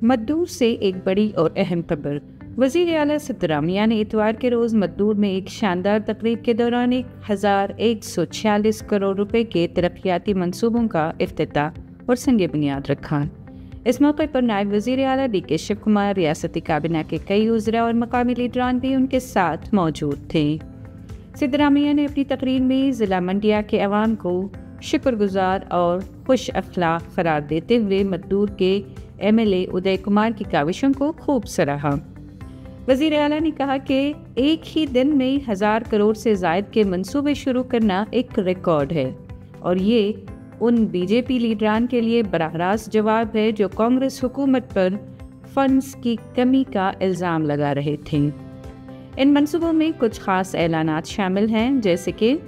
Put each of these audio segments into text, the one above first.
मद्दूर से एक बड़ी और अहम खबर। वज़ीर आला सिद्धरामैया ने इतवार के रोज़ मद्दूर में एक शानदार तकरीब के दौरान 1146 करोड़ रुपए के तरक्याती मंसूबों का इफ्तिताह और संग बुनियाद रखा। इस मौके पर नायब वज़ीर आला DK शिव कुमार, रियासती काबिना के कई उज़रा और मकामी लीडरान भी उनके साथ मौजूद थे। सिद्धरामैया ने अपनी तकरीर में ज़िला मंडिया के अवाम को शुक्रगुजार और खुश अखलाक करार देते हुए मद्दूर के MLA उदय कुमार की काविशों को खूब सराहा। वज़ीर आला ने कहा कि एक ही दिन में 1000 करोड़ से ज़ायद के मंसूबे शुरू करना एक रिकॉर्ड है और ये उन BJP लीडरान के लिए बराह रास्त जवाब है जो कांग्रेस हुकूमत पर फंड्स की कमी का इल्ज़ाम लगा रहे थे। इन मंसूबों में कुछ खास ऐलानात शामिल हैं, जैसे कि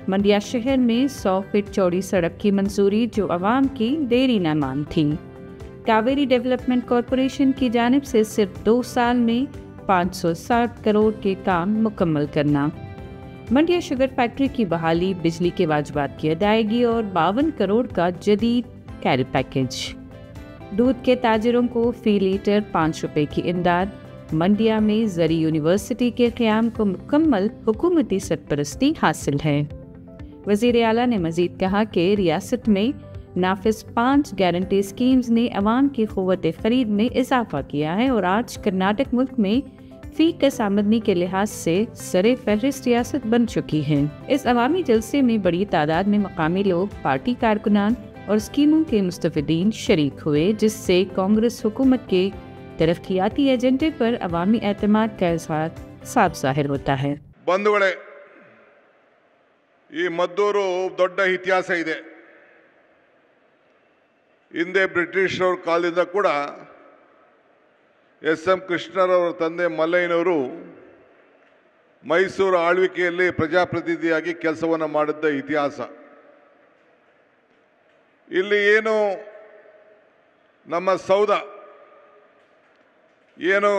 मंडिया शहर में 100 फीट चौड़ी सड़क की मंजूरी जो आवाम की देरी न मान थी। कावेरी डेवलपमेंट कॉरपोरेशन की जानिब से सिर्फ 2 साल में 560 करोड़ के काम मुकम्मल करना। मंडिया शुगर फैक्ट्री की बहाली, बिजली के वाजिबात की अदायगी और 52 करोड़ का जदीद कैरी पैकेज। दूध के ताजिरों को फी लीटर 5 रुपए की इमदाद। मंडिया में ज़री यूनिवर्सिटी के क़याम को मुकम्मल हुकूमती सरपरस्ती हासिल है। वज़ीर आला ने मज़ीद कहा कि रियासत में नाफिज 5 गारंटी स्कीम्स ने अवाम की क़ुव्वत ख़रीद में इजाफा किया है और आज कर्नाटक मुल्क में फ़ी कस आमदनी के लिहाज से सरे फहरिस्त रियासत बन चुकी है। इस अवामी जलसे में बड़ी तादाद में मकामी लोग, पार्टी कारकुनान और स्कीमों के मुस्तफ़ीदीन शरीक हुए, जिससे कांग्रेस हुकूमत के तरक्याती एजेंडे पर अवामी एतमाद का इज़हार साफ ज़ाहिर होता है। ಬಂಧುಗಳೇ, ಈ ಮದ್ದೂರು ದೊಡ್ಡ ಇತಿಹಾಸ ಇದೆ. ಹಿಂದೆ ಬ್ರಿಟಿಷರವರ ಕಾಲದಿಂದ ಕೂಡ SM ಕೃಷ್ಣರವರ ತಂದೆ ಮಲ್ಲಯ್ಯನವರು ಮೈಸೂರು ಆಳ್ವಿಕೆಯಲ್ಲಿ ಪ್ರಜಾಪ್ರತಿನಿಧಿಯಾಗಿ ಕೆಲಸವನ್ನು ಮಾಡಿದ್ದ ಇತಿಹಾಸ. ಇಲ್ಲಿ ಏನು ನಮ್ಮ ಸೌಧ ಏನು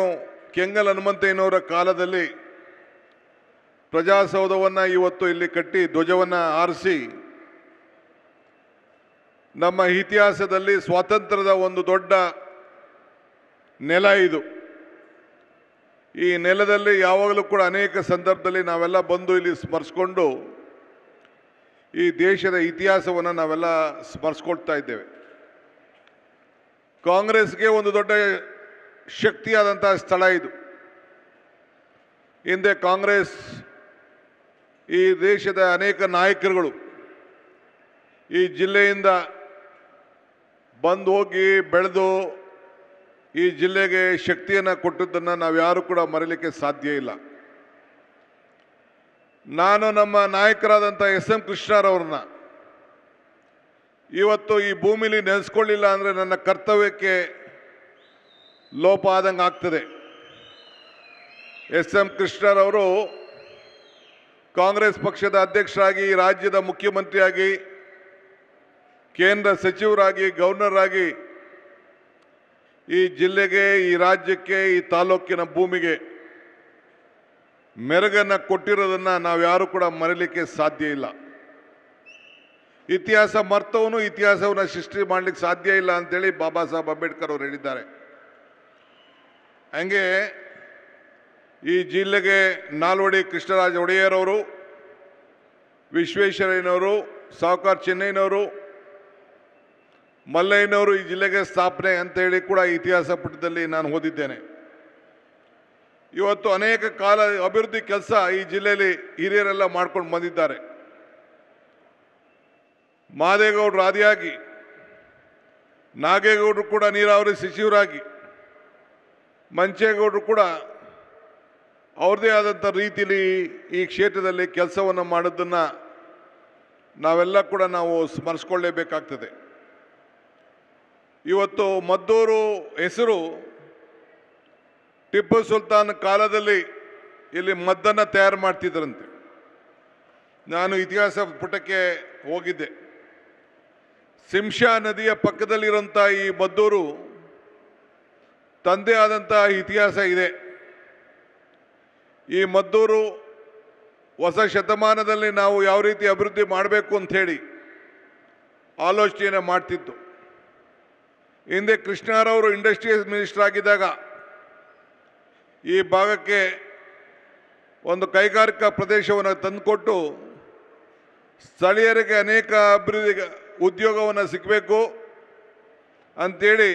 ಕೆಂಗಲ್ ಹನುಮಂತಯ್ಯನವರ ಕಾಲದಲ್ಲಿ ಪ್ರಜಾಸೌಧವನ್ನು ಇವತ್ತು ಇಲ್ಲಿ ಕಟ್ಟಿ ಧ್ವಜವನ್ನು ಹಾರಿಸಿ ನಮ್ಮ ಇತಿಹಾಸದಲ್ಲಿ ಸ್ವಾತಂತ್ರ್ಯದ ಒಂದು ದೊಡ್ಡ ನೆಲ ಇದು. ಈ ನೆಲದಲ್ಲಿ ಯಾವಾಗಲೂ ಕೂಡ ಅನೇಕ ಸಂದರ್ಭದಲ್ಲಿ ನಾವೆಲ್ಲ ಬಂದು ಇಲ್ಲಿ ಸ್ಮರಿಸ್ಕೊಂಡು ಈ ದೇಶದ ಇತಿಹಾಸವನ್ನು ನಾವೆಲ್ಲ ಸ್ಮರಿಸ್ಕೊಳ್ತಾ ಇದ್ದೇವೆ. ಕಾಂಗ್ರೆಸ್ಗೆ ಒಂದು ದೊಡ್ಡ ಶಕ್ತಿಯಾದಂತಹ ಸ್ಥಳ ಇದು. ಹಿಂದೆ ಕಾಂಗ್ರೆಸ್ ಈ ದೇಶದ ಅನೇಕ ನಾಯಕರುಗಳು ಈ ಜಿಲ್ಲೆಯಿಂದ ಬಂದು ಹೋಗಿ ಬೆಳೆದು ಈ ಜಿಲ್ಲೆಗೆ ಶಕ್ತಿಯನ್ನು ಕೊಟ್ಟದ್ದನ್ನು ನಾವು ಯಾರು ಕೂಡ ಮರೆಯಲಿಕ್ಕೆ ಸಾಧ್ಯ ಇಲ್ಲ. ನಾನು ನಮ್ಮ ನಾಯಕರಾದಂಥ SM ಕೃಷ್ಣರವ್ರನ್ನ ಇವತ್ತು ಈ ಭೂಮಿಲಿ ನೆನೆಸ್ಕೊಳ್ಳಿಲ್ಲ ಅಂದರೆ ನನ್ನ ಕರ್ತವ್ಯಕ್ಕೆ ಲೋಪ ಆದಂಗೆ ಆಗ್ತದೆ. SM ಕೃಷ್ಣರವರು ಕಾಂಗ್ರೆಸ್ ಪಕ್ಷದ ಅಧ್ಯಕ್ಷರಾಗಿ, ರಾಜ್ಯದ ಮುಖ್ಯಮಂತ್ರಿಯಾಗಿ, ಕೇಂದ್ರ ಸಚಿವರಾಗಿ, ಗವರ್ನರ್ ಆಗಿ ಈ ಜಿಲ್ಲೆಗೆ, ಈ ರಾಜ್ಯಕ್ಕೆ, ಈ ತಾಲೂಕಿನ ಭೂಮಿಗೆ ಮೆರುಗನ್ನು ಕೊಟ್ಟಿರೋದನ್ನು ನಾವು ಯಾರು ಕೂಡ ಮರೆಯಲಿಕ್ಕೆ ಸಾಧ್ಯ ಇಲ್ಲ. ಇತಿಹಾಸ ಮರ್ತವನು ಇತಿಹಾಸವನ್ನು ಸೃಷ್ಟಿ ಮಾಡಲಿಕ್ಕೆ ಸಾಧ್ಯ ಇಲ್ಲ ಅಂತೇಳಿ ಬಾಬಾ ಸಾಹೇಬ್ ಅಂಬೇಡ್ಕರ್ ಅವರು ಹೇಳಿದ್ದಾರೆ. ಹಂಗೆ ಈ ಜಿಲ್ಲೆಗೆ ನಾಲ್ವಡಿ ಕೃಷ್ಣರಾಜ ಒಡೆಯರವರು, ವಿಶ್ವೇಶ್ವರಯ್ಯನವರು, ಸಾವುಕಾರ ಚೆನ್ನೈನವರು, ಮಲ್ಲಯ್ಯನವರು ಈ ಜಿಲ್ಲೆಗೆ ಸ್ಥಾಪನೆ ಅಂತೇಳಿ ಕೂಡ ಇತಿಹಾಸ ಪುಟದಲ್ಲಿ ನಾನು ಓದಿದ್ದೇನೆ. ಇವತ್ತು ಅನೇಕ ಕಾಲ ಅಭಿವೃದ್ಧಿ ಕೆಲಸ ಈ ಜಿಲ್ಲೆಯಲ್ಲಿ ಹಿರಿಯರೆಲ್ಲ ಮಾಡ್ಕೊಂಡು ಬಂದಿದ್ದಾರೆ. ಮಾದೇಗೌಡರು ಆದಿಯಾಗಿ, ನಾಗೇಗೌಡರು ಕೂಡ ನೀರಾವರಿ ಸಚಿವರಾಗಿ, ಮಂಚೇಗೌಡರು ಕೂಡ ಅವ್ರದ್ದೇ ಆದಂಥ ರೀತಿಯಲ್ಲಿ ಈ ಕ್ಷೇತ್ರದಲ್ಲಿ ಕೆಲಸವನ್ನು ಮಾಡೋದನ್ನು ನಾವೆಲ್ಲ ಕೂಡ ನಾವು ಸ್ಮರಿಸ್ಕೊಳ್ಳೇಬೇಕಾಗ್ತದೆ. ಇವತ್ತು ಮದ್ದೂರು ಹೆಸರು ಟಿಪ್ಪು ಸುಲ್ತಾನ್ ಕಾಲದಲ್ಲಿ ಇಲ್ಲಿ ಮದ್ದನ್ನು ತಯಾರು ಮಾಡ್ತಿದ್ರಂತೆ. ನಾನು ಇತಿಹಾಸ ಪುಟಕ್ಕೆ ಹೋಗಿದ್ದೆ. ಸಿಂಶಾ ನದಿಯ ಪಕ್ಕದಲ್ಲಿರುವಂಥ ಈ ಮದ್ದೂರು ತಂದೆ ಆದಂಥ ಇತಿಹಾಸ ಇದೆ. ಈ ಮದ್ದೂರು ಹೊಸ ಶತಮಾನದಲ್ಲಿ ನಾವು ಯಾವ ರೀತಿ ಅಭಿವೃದ್ಧಿ ಮಾಡಬೇಕು ಅಂಥೇಳಿ ಆಲೋಚನೆ ಮಾಡ್ತಿತ್ತು. ಹಿಂದೆ ಕೃಷ್ಣರವರು ಇಂಡಸ್ಟ್ರಿಯಲ್ ಮಿನಿಸ್ಟರ್ ಆಗಿದ್ದಾಗ ಈ ಭಾಗಕ್ಕೆ ಒಂದು ಕೈಗಾರಿಕಾ ಪ್ರದೇಶವನ್ನು ತಂದುಕೊಟ್ಟು ಸ್ಥಳೀಯರಿಗೆ ಅನೇಕ ಅಭಿವೃದ್ಧಿ ಉದ್ಯೋಗವನ್ನು ಸಿಗಬೇಕು ಅಂಥೇಳಿ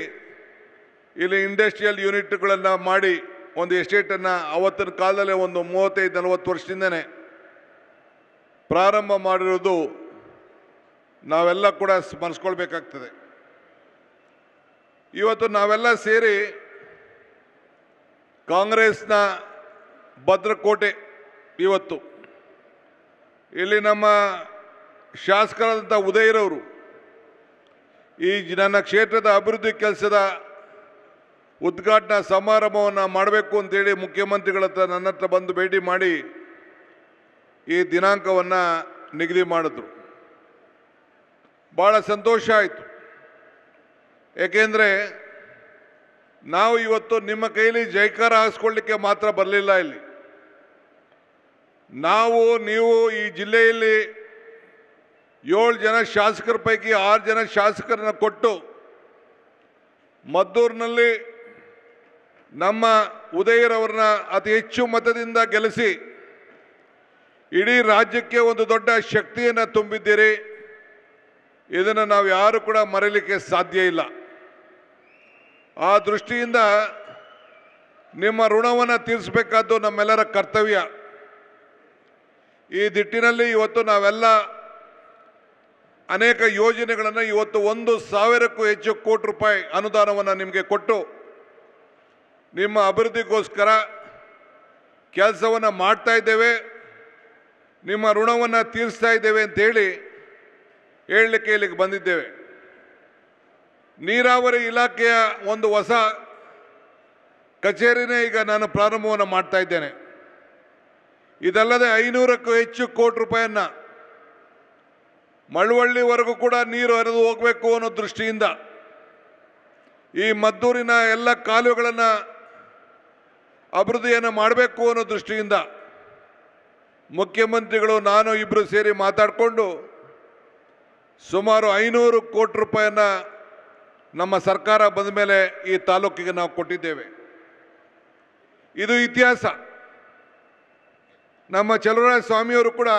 ಇಲ್ಲಿ ಇಂಡಸ್ಟ್ರಿಯಲ್ ಯೂನಿಟ್ಗಳನ್ನು ಮಾಡಿ ಒಂದು ಎಸ್ಟೇಟನ್ನು ಅವತ್ತಿನ ಕಾಲದಲ್ಲೇ ಒಂದು 35-40 ವರ್ಷದಿಂದನೇ ಪ್ರಾರಂಭ ಮಾಡಿರೋದು ನಾವೆಲ್ಲ ಕೂಡ ಸ್ಮರಿಸ್ಕೊಳ್ಬೇಕಾಗ್ತದೆ. ಇವತ್ತು ನಾವೆಲ್ಲ ಸೇರಿ ಕಾಂಗ್ರೆಸ್ನ ಭದ್ರಕೋಟೆ ಇವತ್ತು ಇಲ್ಲಿ ನಮ್ಮ ಶಾಸಕರಾದಂಥ ಉದಯರವರು ಈ ನನ್ನ ಕ್ಷೇತ್ರದ ಅಭಿವೃದ್ಧಿ ಕೆಲಸದ ಉದ್ಘಾಟನಾ ಸಮಾರಂಭವನ್ನು ಮಾಡಬೇಕು ಅಂತೇಳಿ ಮುಖ್ಯಮಂತ್ರಿಗಳ ಹತ್ರ ನನ್ನ ಹತ್ರ ಬಂದು ಭೇಟಿ ಮಾಡಿ ಈ ದಿನಾಂಕವನ್ನು ನಿಗದಿ ಮಾಡಿದ್ರು. ಭಾಳ ಸಂತೋಷ ಆಯಿತು. ಏಕೆಂದರೆ ನಾವು ಇವತ್ತು ನಿಮ್ಮ ಕೈಲಿ ಜೈಕಾರ ಹಾಕಿಸ್ಕೊಳ್ಳಿಕ್ಕೆ ಮಾತ್ರ ಬರಲಿಲ್ಲ. ಇಲ್ಲಿ ನೀವು ಈ ಜಿಲ್ಲೆಯಲ್ಲಿ 7 ಜನ ಶಾಸಕರ ಪೈಕಿ 6 ಜನ ಶಾಸಕರನ್ನು ಕೊಟ್ಟು ಮದ್ದೂರಿನಲ್ಲಿ ನಮ್ಮ ಉದಯರವ್ರನ್ನ ಅತಿ ಹೆಚ್ಚು ಮತದಿಂದ ಗೆಲ್ಲಿಸಿ ಇಡೀ ರಾಜ್ಯಕ್ಕೆ ಒಂದು ದೊಡ್ಡ ಶಕ್ತಿಯನ್ನು ತುಂಬಿದ್ದೀರಿ. ಇದನ್ನು ನಾವು ಯಾರು ಕೂಡ ಮರೆಯಲಿಕ್ಕೆ ಸಾಧ್ಯ ಇಲ್ಲ. ಆ ದೃಷ್ಟಿಯಿಂದ ನಿಮ್ಮ ಋಣವನ್ನು ತೀರಿಸಬೇಕಾದ್ದು ನಮ್ಮೆಲ್ಲರ ಕರ್ತವ್ಯ. ಈ ನಿಟ್ಟಿನಲ್ಲಿ ಇವತ್ತು ನಾವೆಲ್ಲ ಅನೇಕ ಯೋಜನೆಗಳನ್ನು ಇವತ್ತು 1,000ಕ್ಕೂ ಹೆಚ್ಚು ಕೋಟಿ ರೂಪಾಯಿ ಅನುದಾನವನ್ನು ನಿಮಗೆ ಕೊಟ್ಟು ನಿಮ್ಮ ಅಭಿವೃದ್ಧಿಗೋಸ್ಕರ ಕೆಲಸವನ್ನು ಮಾಡ್ತಾ ಇದ್ದೇವೆ, ನಿಮ್ಮ ಋಣವನ್ನು ತೀರಿಸ್ತಾ ಇದ್ದೇವೆ ಅಂತೇಳಿ ಹೇಳಲಿಕ್ಕೆ ಇಲ್ಲಿಗೆ ಬಂದಿದ್ದೇವೆ. ನೀರಾವರಿ ಇಲಾಖೆಯ ಒಂದು ಹೊಸ ಕಚೇರಿನೇ ಈಗ ನಾನು ಪ್ರಾರಂಭವನ್ನು ಮಾಡ್ತಾ ಇದ್ದೇನೆ. ಇದಲ್ಲದೆ 500ಕ್ಕೂ ಹೆಚ್ಚು ಕೋಟಿ ರೂಪಾಯಿಯನ್ನು ಮಳವಳ್ಳಿವರೆಗೂ ಕೂಡ ನೀರು ಹರಿದು ಹೋಗಬೇಕು ಅನ್ನೋ ದೃಷ್ಟಿಯಿಂದ ಈ ಮದ್ದೂರಿನ ಎಲ್ಲ ಕಾಲುವೆಗಳನ್ನು ಅಭಿವೃದ್ಧಿಯನ್ನು ಮಾಡಬೇಕು ಅನ್ನೋ ದೃಷ್ಟಿಯಿಂದ ಮುಖ್ಯಮಂತ್ರಿಗಳು ನಾನು ಇಬ್ಬರು ಸೇರಿ ಮಾತಾಡಿಕೊಂಡು ಸುಮಾರು 500 ಕೋಟಿ ರೂಪಾಯಿಯನ್ನು ನಮ್ಮ ಸರ್ಕಾರ ಬಂದ ಮೇಲೆ ಈ ತಾಲೂಕಿಗೆ ನಾವು ಕೊಟ್ಟಿದ್ದೇವೆ. ಇದು ಇತಿಹಾಸ. ನಮ್ಮ ಚಲುವರಾಯ ಸ್ವಾಮಿಯವರು ಕೂಡ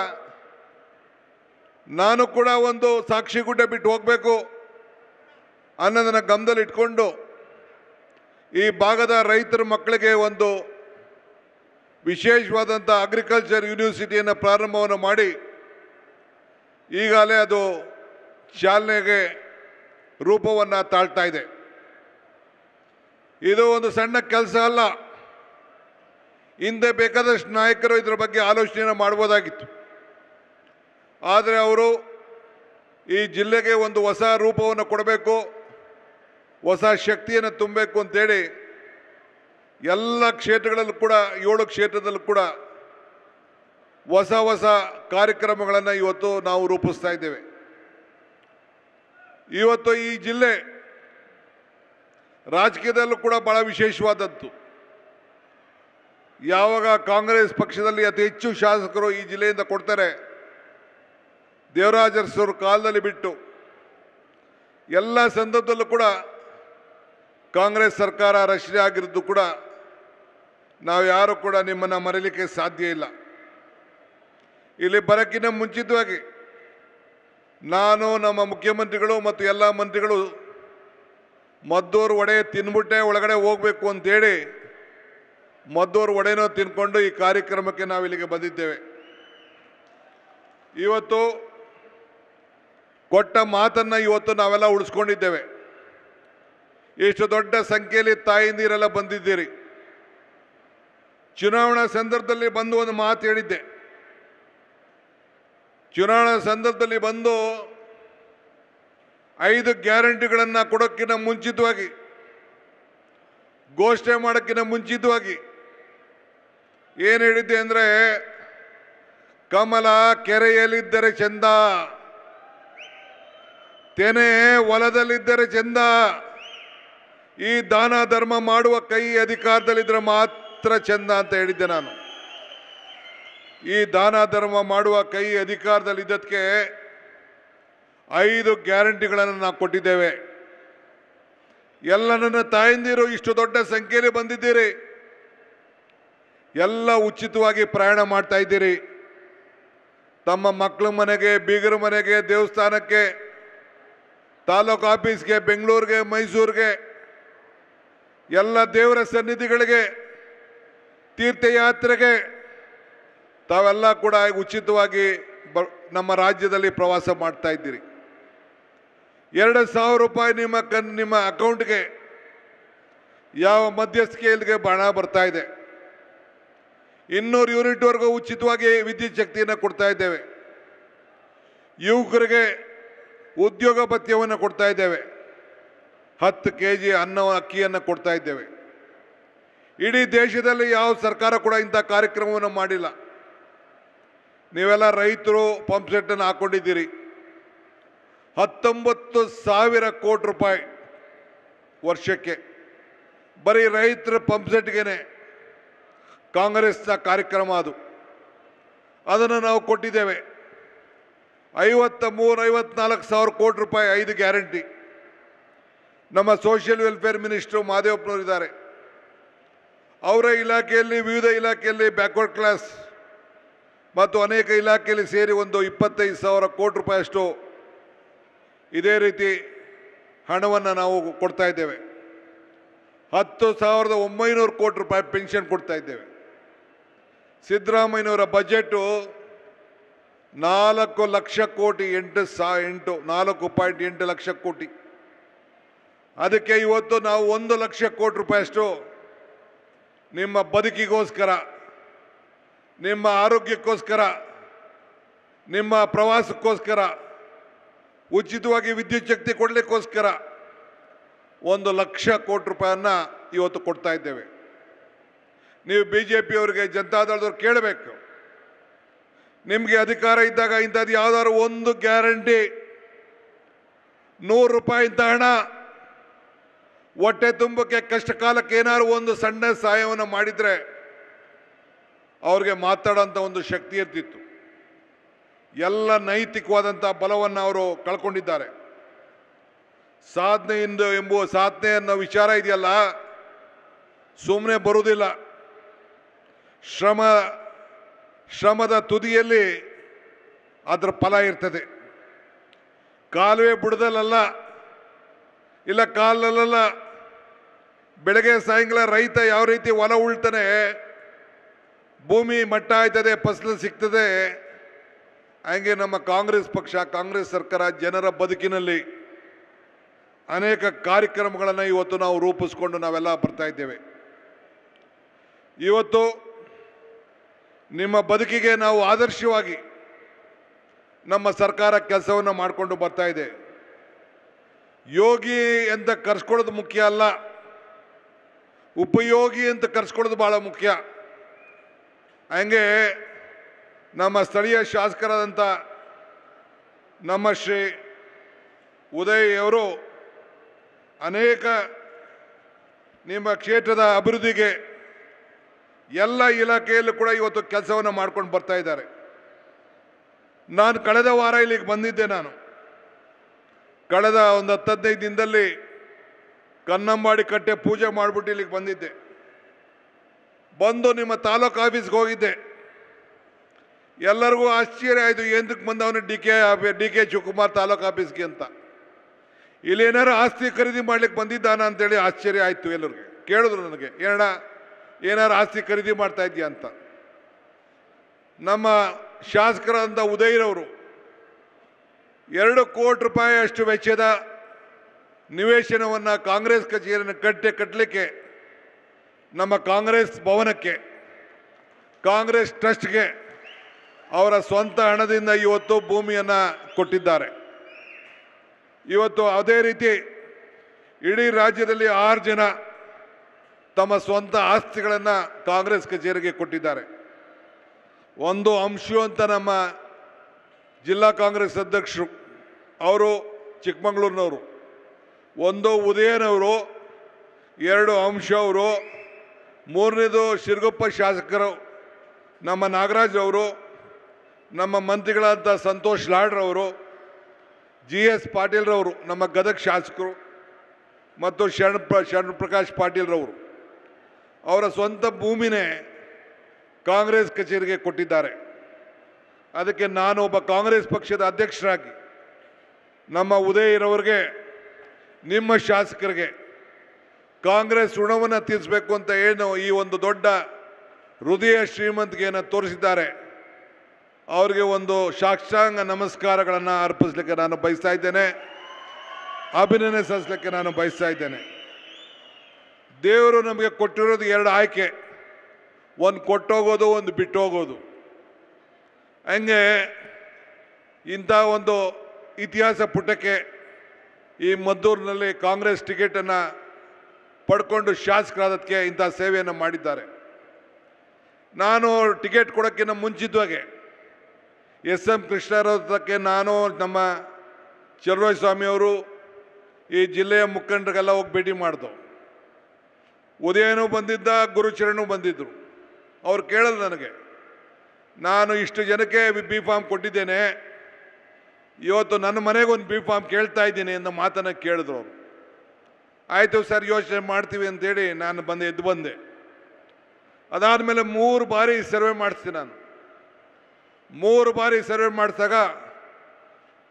ನಾನು ಕೂಡ ಒಂದು ಸಾಕ್ಷಿಗುಡ್ಡೆ ಬಿಟ್ಟು ಹೋಗಬೇಕು ಅನ್ನೋದನ್ನು ಗಮನದಲ್ಲಿ ಇಟ್ಕೊಂಡು ಈ ಭಾಗದ ರೈತರ ಮಕ್ಕಳಿಗೆ ಒಂದು ವಿಶೇಷವಾದಂಥ ಅಗ್ರಿಕಲ್ಚರ್ ಯೂನಿವರ್ಸಿಟಿಯನ್ನು ಪ್ರಾರಂಭವನ್ನು ಮಾಡಿ ಈಗಾಗಲೇ ಅದು ಚಾಲನೆಗೆ ರೂಪವನ್ನು ತಾಳ್ತಾ ಇದೆ. ಇದು ಒಂದು ಸಣ್ಣ ಕೆಲಸ ಅಲ್ಲ. ಹಿಂದೆ ಬೇಕಾದಷ್ಟು ನಾಯಕರು ಇದರ ಬಗ್ಗೆ ಆಲೋಚನೆ ಮಾಡ್ಬೋದಾಗಿತ್ತು. ಆದರೆ ಅವರು ಈ ಜಿಲ್ಲೆಗೆ ಒಂದು ಹೊಸ ರೂಪವನ್ನು ಕೊಡಬೇಕು, ಹೊಸ ಶಕ್ತಿಯನ್ನು ತುಂಬಬೇಕು ಅಂತೇಳಿ ಎಲ್ಲ ಕ್ಷೇತ್ರಗಳಲ್ಲೂ ಕೂಡ 7 ಕ್ಷೇತ್ರದಲ್ಲೂ ಕೂಡ ಹೊಸ ಹೊಸ ಕಾರ್ಯಕ್ರಮಗಳನ್ನು ಇವತ್ತು ನಾವು ರೂಪಿಸ್ತಾ ಇದ್ದೇವೆ. ಇವತ್ತು ಈ ಜಿಲ್ಲೆ ರಾಜಕೀಯದಲ್ಲೂ ಕೂಡ ಬಹಳ ವಿಶೇಷವಾದದ್ದು. ಯಾವಾಗ ಕಾಂಗ್ರೆಸ್ ಪಕ್ಷದಲ್ಲಿ ಅತಿ ಹೆಚ್ಚು ಶಾಸಕರು ಈ ಜಿಲ್ಲೆಯಿಂದ ಕೊಡ್ತಾರೆ, ದೇವರಾಜ ಅರಸರ ಕಾಲದಲ್ಲಿ ಬಿಟ್ಟು ಎಲ್ಲ ಸಂದರ್ಭದಲ್ಲೂ ಕೂಡ ಕಾಂಗ್ರೆಸ್ ಸರ್ಕಾರ ರಚನೆ ಆಗಿರೋದು ಕೂಡ ನಾವು ಯಾರು ಕೂಡ ನಿಮ್ಮನ್ನು ಮರೆಯಲಿಕ್ಕೆ ಸಾಧ್ಯ ಇಲ್ಲ. ಇಲ್ಲಿ ಬರೋಕ್ಕಿಂತ ಮುಂಚಿತವಾಗಿ ನಾನು ನಮ್ಮ ಮುಖ್ಯಮಂತ್ರಿಗಳು ಮತ್ತು ಎಲ್ಲ ಮಂತ್ರಿಗಳು ಮದ್ದೂರು ವಡೆ ತಿನ್ಬಿಟ್ಟೆ ಒಳಗಡೆ ಹೋಗಬೇಕು ಅಂತೇಳಿ ಮದ್ದೂರು ವಡೆನೂ ತಿನ್ಕೊಂಡು ಈ ಕಾರ್ಯಕ್ರಮಕ್ಕೆ ನಾವು ಇಲ್ಲಿಗೆ ಬಂದಿದ್ದೇವೆ. ಇವತ್ತು ಕೊಟ್ಟ ಮಾತನ್ನು ಇವತ್ತು ನಾವೆಲ್ಲ ಉಳಿಸ್ಕೊಂಡಿದ್ದೇವೆ. ಇಷ್ಟು ದೊಡ್ಡ ಸಂಖ್ಯೆಯಲ್ಲಿ ತಾಯಂದಿರೆಲ್ಲ ಬಂದಿದ್ದೀರಿ. ಚುನಾವಣಾ ಸಂದರ್ಭದಲ್ಲಿ ಬಂದು ಒಂದು ಮಾತು ಹೇಳಿದ್ದೆ. ಚುನಾವಣಾ ಸಂದರ್ಭದಲ್ಲಿ ಬಂದು 5 ಗ್ಯಾರಂಟಿಗಳನ್ನು ಕೊಡೋಕ್ಕಿಂತ ಮುಂಚಿತವಾಗಿ, ಘೋಷಣೆ ಮಾಡೋಕ್ಕಿಂತ ಮುಂಚಿತವಾಗಿ ಏನು ಹೇಳಿದ್ದೆ ಅಂದರೆ, ಕಮಲ ಕೆರೆಯಲ್ಲಿದ್ದರೆ ಚಂದ, ತೆನೆ ಹೊಲದಲ್ಲಿದ್ದರೆ ಚಂದ, ಈ ದಾನ ಧರ್ಮ ಮಾಡುವ ಕೈ ಅಧಿಕಾರದಲ್ಲಿದ್ದರೆ ಮಾತ್ರ ಚಂದ ಅಂತ ಹೇಳಿದ್ದೆ ನಾನು. ಈ ದಾನ ಧರ್ಮ ಮಾಡುವ ಕೈ ಅಧಿಕಾರದಲ್ಲಿದ್ದಕ್ಕೆ 5 ಗ್ಯಾರಂಟಿಗಳನ್ನು ನಾವು ಕೊಟ್ಟಿದ್ದೇವೆ. ಎಲ್ಲ ನನ್ನ ತಾಯಂದಿರು ಇಷ್ಟು ದೊಡ್ಡ ಸಂಖ್ಯೆಯಲ್ಲಿ ಬಂದಿದ್ದೀರಿ. ಎಲ್ಲ ಉಚಿತವಾಗಿ ಪ್ರಯಾಣ ಮಾಡ್ತಾ ಇದ್ದೀರಿ. ತಮ್ಮ ಮಕ್ಕಳ ಮನೆಗೆ, ಬೀಗರ ಮನೆಗೆ, ದೇವಸ್ಥಾನಕ್ಕೆ, ತಾಲೂಕು ಆಫೀಸ್ಗೆ, ಬೆಂಗಳೂರಿಗೆ, ಮೈಸೂರಿಗೆ, ಎಲ್ಲ ದೇವರ ಸನ್ನಿಧಿಗಳಿಗೆ, ತೀರ್ಥಯಾತ್ರೆಗೆ ತಾವೆಲ್ಲ ಕೂಡ ಉಚಿತವಾಗಿ ನಮ್ಮ ರಾಜ್ಯದಲ್ಲಿ ಪ್ರವಾಸ ಮಾಡ್ತಾ ಇದ್ದೀರಿ. 2,000 ರೂಪಾಯಿ ನಿಮ್ಮ ಅಕೌಂಟ್ಗೆ ಯಾವ ಮಧ್ಯಸ್ಥಿಕೆಗೆ ಹಣ ಬರ್ತಾ ಇದೆ. 200 ಯೂನಿಟ್ವರೆಗೂ ಉಚಿತವಾಗಿ ವಿದ್ಯುತ್ ಶಕ್ತಿಯನ್ನು ಕೊಡ್ತಾ ಇದ್ದೇವೆ. ಯುವಕರಿಗೆ ಉದ್ಯೋಗ ಭತ್ಯವನ್ನು ಕೊಡ್ತಾ ಇದ್ದೇವೆ. 10 kg ಅಕ್ಕಿಯನ್ನು ಕೊಡ್ತಾ ಇದ್ದೇವೆ. ಇಡೀ ದೇಶದಲ್ಲಿ ಯಾವ ಸರ್ಕಾರ ಕೂಡ ಇಂಥ ಕಾರ್ಯಕ್ರಮವನ್ನು ಮಾಡಿಲ್ಲ. ನೀವೆಲ್ಲ ರೈತರು ಪಂಪ್ ಸೆಟ್ಟನ್ನು ಹಾಕೊಂಡಿದ್ದೀರಿ. 19,000 ಕೋಟಿ ರೂಪಾಯಿ ವರ್ಷಕ್ಕೆ ಬರೀ ರೈತರ ಪಂಪ್ ಸೆಟ್ಗೆ ಕಾಂಗ್ರೆಸ್ನ ಕಾರ್ಯಕ್ರಮ ಅದು. ಅದನ್ನು ನಾವು ಕೊಟ್ಟಿದ್ದೇವೆ. 53-54 ಕೋಟಿ ರೂಪಾಯಿ 5 ಗ್ಯಾರಂಟಿ. ನಮ್ಮ ಸೋಷಿಯಲ್ ವೆಲ್ಫೇರ್ ಮಿನಿಸ್ಟರ್ ಮಾದೇವಪ್ಪನವರಿದ್ದಾರೆ. ಅವರ ಇಲಾಖೆಯಲ್ಲಿ, ವಿವಿಧ ಇಲಾಖೆಯಲ್ಲಿ ಬ್ಯಾಕ್ವರ್ಡ್ ಕ್ಲಾಸ್ ಮತ್ತು ಅನೇಕ ಇಲಾಖೆಯಲ್ಲಿ ಸೇರಿ ಒಂದು 25,000 ಕೋಟಿ ರೂಪಾಯಿಯಷ್ಟು ಇದೇ ರೀತಿ ಹಣವನ್ನು ನಾವು ಕೊಡ್ತಾ ಇದ್ದೇವೆ. 10,900 ಕೋಟಿ ರೂಪಾಯಿ ಪೆನ್ಷನ್ ಕೊಡ್ತಾ ಇದ್ದೇವೆ. ಸಿದ್ದರಾಮಯ್ಯನವರ ಬಜೆಟು 4 ಲಕ್ಷ ಕೋಟಿ 4.8 ಲಕ್ಷ ಕೋಟಿ. ಅದಕ್ಕೆ ಇವತ್ತು ನಾವು 1 ಲಕ್ಷ ಕೋಟಿ ರೂಪಾಯಿಯಷ್ಟು ನಿಮ್ಮ ಬದುಕಿಗೋಸ್ಕರ, ನಿಮ್ಮ ಆರೋಗ್ಯಕ್ಕೋಸ್ಕರ, ನಿಮ್ಮ ಪ್ರವಾಸಕ್ಕೋಸ್ಕರ, ಉಚಿತವಾಗಿ ವಿದ್ಯುತ್ ಶಕ್ತಿ ಕೊಡಲಿಕ್ಕೋಸ್ಕರ 1 ಲಕ್ಷ ಕೋಟಿ ರೂಪಾಯಿಯನ್ನು ಇವತ್ತು ಕೊಡ್ತಾ ಇದ್ದೇವೆ. ನೀವು BJPಯವರಿಗೆ, ಜನತಾದಳದವ್ರು ಕೇಳಬೇಕು, ನಿಮಗೆ ಅಧಿಕಾರ ಇದ್ದಾಗ ಇಂಥದ್ದು ಯಾವ್ದಾದ್ರು ಒಂದು ಗ್ಯಾರಂಟಿ 100 ರೂಪಾಯಿ ಇಂಥ ಹಣ ಹೊಟ್ಟೆ ತುಂಬಕ್ಕೆ ಕಷ್ಟ ಕಾಲಕ್ಕೆ ಏನಾದ್ರು ಒಂದು ಸಣ್ಣ ಸಹಾಯವನ್ನು ಮಾಡಿದರೆ ಅವ್ರಿಗೆ ಮಾತಾಡೋಂಥ ಒಂದು ಶಕ್ತಿ ಇರ್ತಿತ್ತು. ಎಲ್ಲ ನೈತಿಕವಾದಂಥ ಬಲವನ್ನು ಅವರು ಕಳ್ಕೊಂಡಿದ್ದಾರೆ. ಸಾಧನೆ ಅನ್ನೋ ವಿಚಾರ ಇದೆಯಲ್ಲ, ಸುಮ್ಮನೆ ಬರುವುದಿಲ್ಲ. ಶ್ರಮದ ತುದಿಯಲ್ಲಿ ಅದರ ಫಲ ಇರ್ತದೆ. ಕಾಲುವೆ ಬುಡದಲ್ಲ, ಇಲ್ಲ ಕಾಲಲ್ಲ. ಬೆಳಗ್ಗೆ ಸಾಯಂಕಾಲ ರೈತ ಯಾವ ರೀತಿ ಹೊಲ ಉಳ್ತಾನೆ, ಭೂಮಿ ಮಟ್ಟ ಆಯ್ತದೆ, ಫಸಲು ಸಿಗ್ತದೆ, ಹಂಗೆ ನಮ್ಮ ಕಾಂಗ್ರೆಸ್ ಪಕ್ಷ, ಕಾಂಗ್ರೆಸ್ ಸರ್ಕಾರ ಜನರ ಬದುಕಿನಲ್ಲಿ ಅನೇಕ ಕಾರ್ಯಕ್ರಮಗಳನ್ನು ಇವತ್ತು ನಾವು ರೂಪಿಸ್ಕೊಂಡು ನಾವೆಲ್ಲ ಬರ್ತಾ ಇದ್ದೇವೆ. ಇವತ್ತು ನಿಮ್ಮ ಬದುಕಿಗೆ ನಾವು ಆದರ್ಶವಾಗಿ ನಮ್ಮ ಸರ್ಕಾರ ಕೆಲಸವನ್ನು ಮಾಡಿಕೊಂಡು ಬರ್ತಾ ಇದೆ. ಯೋಗಿ ಅಂತ ಕರ್ಸ್ಕೊಳ್ಳೋದು ಮುಖ್ಯ ಅಲ್ಲ, ಉಪಯೋಗಿ ಅಂತ ಕರ್ಸ್ಕೊಳ್ಳೋದು ಭಾಳ ಮುಖ್ಯ. ಹಂಗೆ ನಮ್ಮ ಸ್ಥಳೀಯ ಶಾಸಕರಾದಂಥ ನಮ್ಮ ಶ್ರೀ ಉದಯ್ ಅವರು ಅನೇಕ ನಿಮ್ಮ ಕ್ಷೇತ್ರದ ಅಭಿವೃದ್ಧಿಗೆ ಎಲ್ಲ ಇಲಾಖೆಯಲ್ಲೂ ಕೂಡ ಇವತ್ತು ಕೆಲಸವನ್ನು ಮಾಡ್ಕೊಂಡು ಬರ್ತಾ ಇದ್ದಾರೆ. ನಾನು ಕಳೆದ ವಾರ ಇಲ್ಲಿಗೆ ಬಂದಿದ್ದೆ. ಕಳೆದ ಒಂದು 10-15 ದಿನದಲ್ಲಿ ಕನ್ನಂಬಾಡಿ ಕಟ್ಟೆ ಪೂಜೆ ಮಾಡಿಬಿಟ್ಟು ಇಲ್ಲಿಗೆ ಬಂದಿದ್ದೆ. ಬಂದು ನಿಮ್ಮ ತಾಲೂಕು ಆಫೀಸ್ಗೆ ಹೋಗಿದ್ದೆ. ಎಲ್ಲರಿಗೂ ಆಶ್ಚರ್ಯ ಆಯಿತು, ಏನಕ್ಕೆ ಬಂದವನು ಡಿ ಕೆ ಶಿವಕುಮಾರ್ ತಾಲೂಕು ಆಫೀಸ್ಗೆ ಅಂತ. ಇಲ್ಲಿ ಏನಾರು ಆಸ್ತಿ ಖರೀದಿ ಮಾಡ್ಲಿಕ್ಕೆ ಬಂದಿದ್ದಾನ ಅಂತೇಳಿ ಆಶ್ಚರ್ಯ ಆಯಿತು. ಎಲ್ಲರಿಗೆ ಕೇಳಿದ್ರು ನನಗೆ, ಏನಾರು ಆಸ್ತಿ ಖರೀದಿ ಮಾಡ್ತಾ ಇದೆಯಾ ಅಂತ. ನಮ್ಮ ಶಾಸಕರಾದಂಥ ಉದಯರವರು 2 ಕೋಟಿ ರೂಪಾಯಿ ಅಷ್ಟು ವೆಚ್ಚದ ನಿವೇಶನವನ್ನು ಕಾಂಗ್ರೆಸ್ ಕಚೇರಿಯನ್ನು ಕಟ್ಟಲಿಕ್ಕೆ ನಮ್ಮ ಕಾಂಗ್ರೆಸ್ ಭವನಕ್ಕೆ, ಕಾಂಗ್ರೆಸ್ ಟ್ರಸ್ಟ್ಗೆ ಅವರ ಸ್ವಂತ ಹಣದಿಂದ ಇವತ್ತು ಭೂಮಿಯನ್ನು ಕೊಟ್ಟಿದ್ದಾರೆ. ಇವತ್ತು ಅದೇ ರೀತಿ ಇಡೀ ರಾಜ್ಯದಲ್ಲಿ 6 ಜನ ತಮ್ಮ ಸ್ವಂತ ಆಸ್ತಿಗಳನ್ನು ಕಾಂಗ್ರೆಸ್ ಕಚೇರಿಗೆ ಕೊಟ್ಟಿದ್ದಾರೆ. ಒಂದು ಅಂಶು ಅಂತ ನಮ್ಮ ಜಿಲ್ಲಾ ಕಾಂಗ್ರೆಸ್ ಅಧ್ಯಕ್ಷರು, ಅವರು ಚಿಕ್ಕಮಗಳೂರಿನವರು. ಒಂದು ಉದಯನವರು, 2 ಅಂಶ ಅವರು, 3ನೇದು ಶಿರಗುಪ್ಪ ಶಾಸಕರು ನಮ್ಮ ನಾಗರಾಜ್ ಅವರು, ನಮ್ಮ ಮಂತ್ರಿಗಳಾದಂಥ ಸಂತೋಷ್ ಲಾಡ್ರವರು, GS ಪಾಟೀಲ್ರವರು ನಮ್ಮ ಗದಗ ಶಾಸಕರು, ಮತ್ತು ಶರಣ್ ಪ್ರಕಾಶ್ ಪಾಟೀಲ್ರವರು ಅವರ ಸ್ವಂತ ಭೂಮಿನೇ ಕಾಂಗ್ರೆಸ್ ಕಚೇರಿಗೆ ಕೊಟ್ಟಿದ್ದಾರೆ. ಅದಕ್ಕೆ ನಾನು ಒಬ್ಬ ಕಾಂಗ್ರೆಸ್ ಪಕ್ಷದ ಅಧ್ಯಕ್ಷರಾಗಿ ನಮ್ಮ ಉದಯರವರಿಗೆ, ನಿಮ್ಮ ಶಾಸಕರಿಗೆ ಕಾಂಗ್ರೆಸ್ ಋಣವನ್ನು ತೀರಿಸಬೇಕು ಅಂತ ಏನು ಈ ಒಂದು ದೊಡ್ಡ ಹೃದಯ ಶ್ರೀಮಂತಿಕೆಯನ್ನು ತೋರಿಸಿದ್ದಾರೆ, ಅವರಿಗೆ ಒಂದು ಸಾಷ್ಟಾಂಗ ನಮಸ್ಕಾರಗಳನ್ನು ಅರ್ಪಿಸಲಿಕ್ಕೆ ನಾನು ಬಯಸ್ತಾ ಇದ್ದೇನೆ, ಅಭಿನಂದನೆ ಸಲ್ಲಿಸಲಿಕ್ಕೆ ನಾನು ಬಯಸ್ತಾ ಇದ್ದೇನೆ. ದೇವರು ನಮಗೆ ಕೊಟ್ಟಿರೋದು ಎರಡು ಆಯ್ಕೆ, ಒಂದು ಕೊಟ್ಟೋಗೋದು, ಒಂದು ಬಿಟ್ಟು ಹೋಗೋದು. ಹಂಗೆ ಇಂಥ ಒಂದು ಇತಿಹಾಸ ಪುಟಕ್ಕೆ ಈ ಮದ್ದೂರಿನಲ್ಲಿ ಕಾಂಗ್ರೆಸ್ ಟಿಕೆಟನ್ನು ಪಡ್ಕೊಂಡು ಶಾಸಕರಾದಕ್ಕೆ ಇಂಥ ಸೇವೆಯನ್ನು ಮಾಡಿದ್ದಾರೆ. ನಾನು ಟಿಕೆಟ್ ಕೊಡೋಕ್ಕಿಂತ ಮುಂಚಿತವಾಗೆ ಎಸ್.ಎಂ. ಕೃಷ್ಣರವರಕ್ಕೆ ನಾನು, ನಮ್ಮ ಚಲುವರಾಯ ಸ್ವಾಮಿಯವರು, ಈ ಜಿಲ್ಲೆಯ ಮುಖಂಡರಿಗೆಲ್ಲ ಹೋಗಿ ಭೇಟಿ ಮಾಡಿದವು. ಉದಯನೂ ಬಂದಿದ್ದ, ಗುರುಚರಣೂ ಬಂದಿದ್ದರು. ಅವ್ರು ಕೇಳೋದು ನನಗೆ, ನಾನು ಇಷ್ಟು ಜನಕ್ಕೆ ಬಿ ಫಾರ್ಮ್ ಕೊಟ್ಟಿದ್ದೇನೆ, ಇವತ್ತು ನನ್ನ ಮನೆಗೆ ಒಂದು ಬಿ ಫಾರ್ಮ್ ಕೇಳ್ತಾ ಇದ್ದೀನಿ ಅಂತ ಮಾತನ್ನು ಕೇಳಿದ್ರು ಅವರು. ಆಯಿತು ಸರ್, ಯೋಚನೆ ಮಾಡ್ತೀವಿ ಅಂತೇಳಿ ನಾನು ಎದ್ದು ಬಂದೆ. ಅದಾದಮೇಲೆ 3 ಬಾರಿ ಸರ್ವೆ ಮಾಡಿಸ್ತೀನಿ. ನಾನು 3 ಬಾರಿ ಸರ್ವೆ ಮಾಡಿಸಿದಾಗ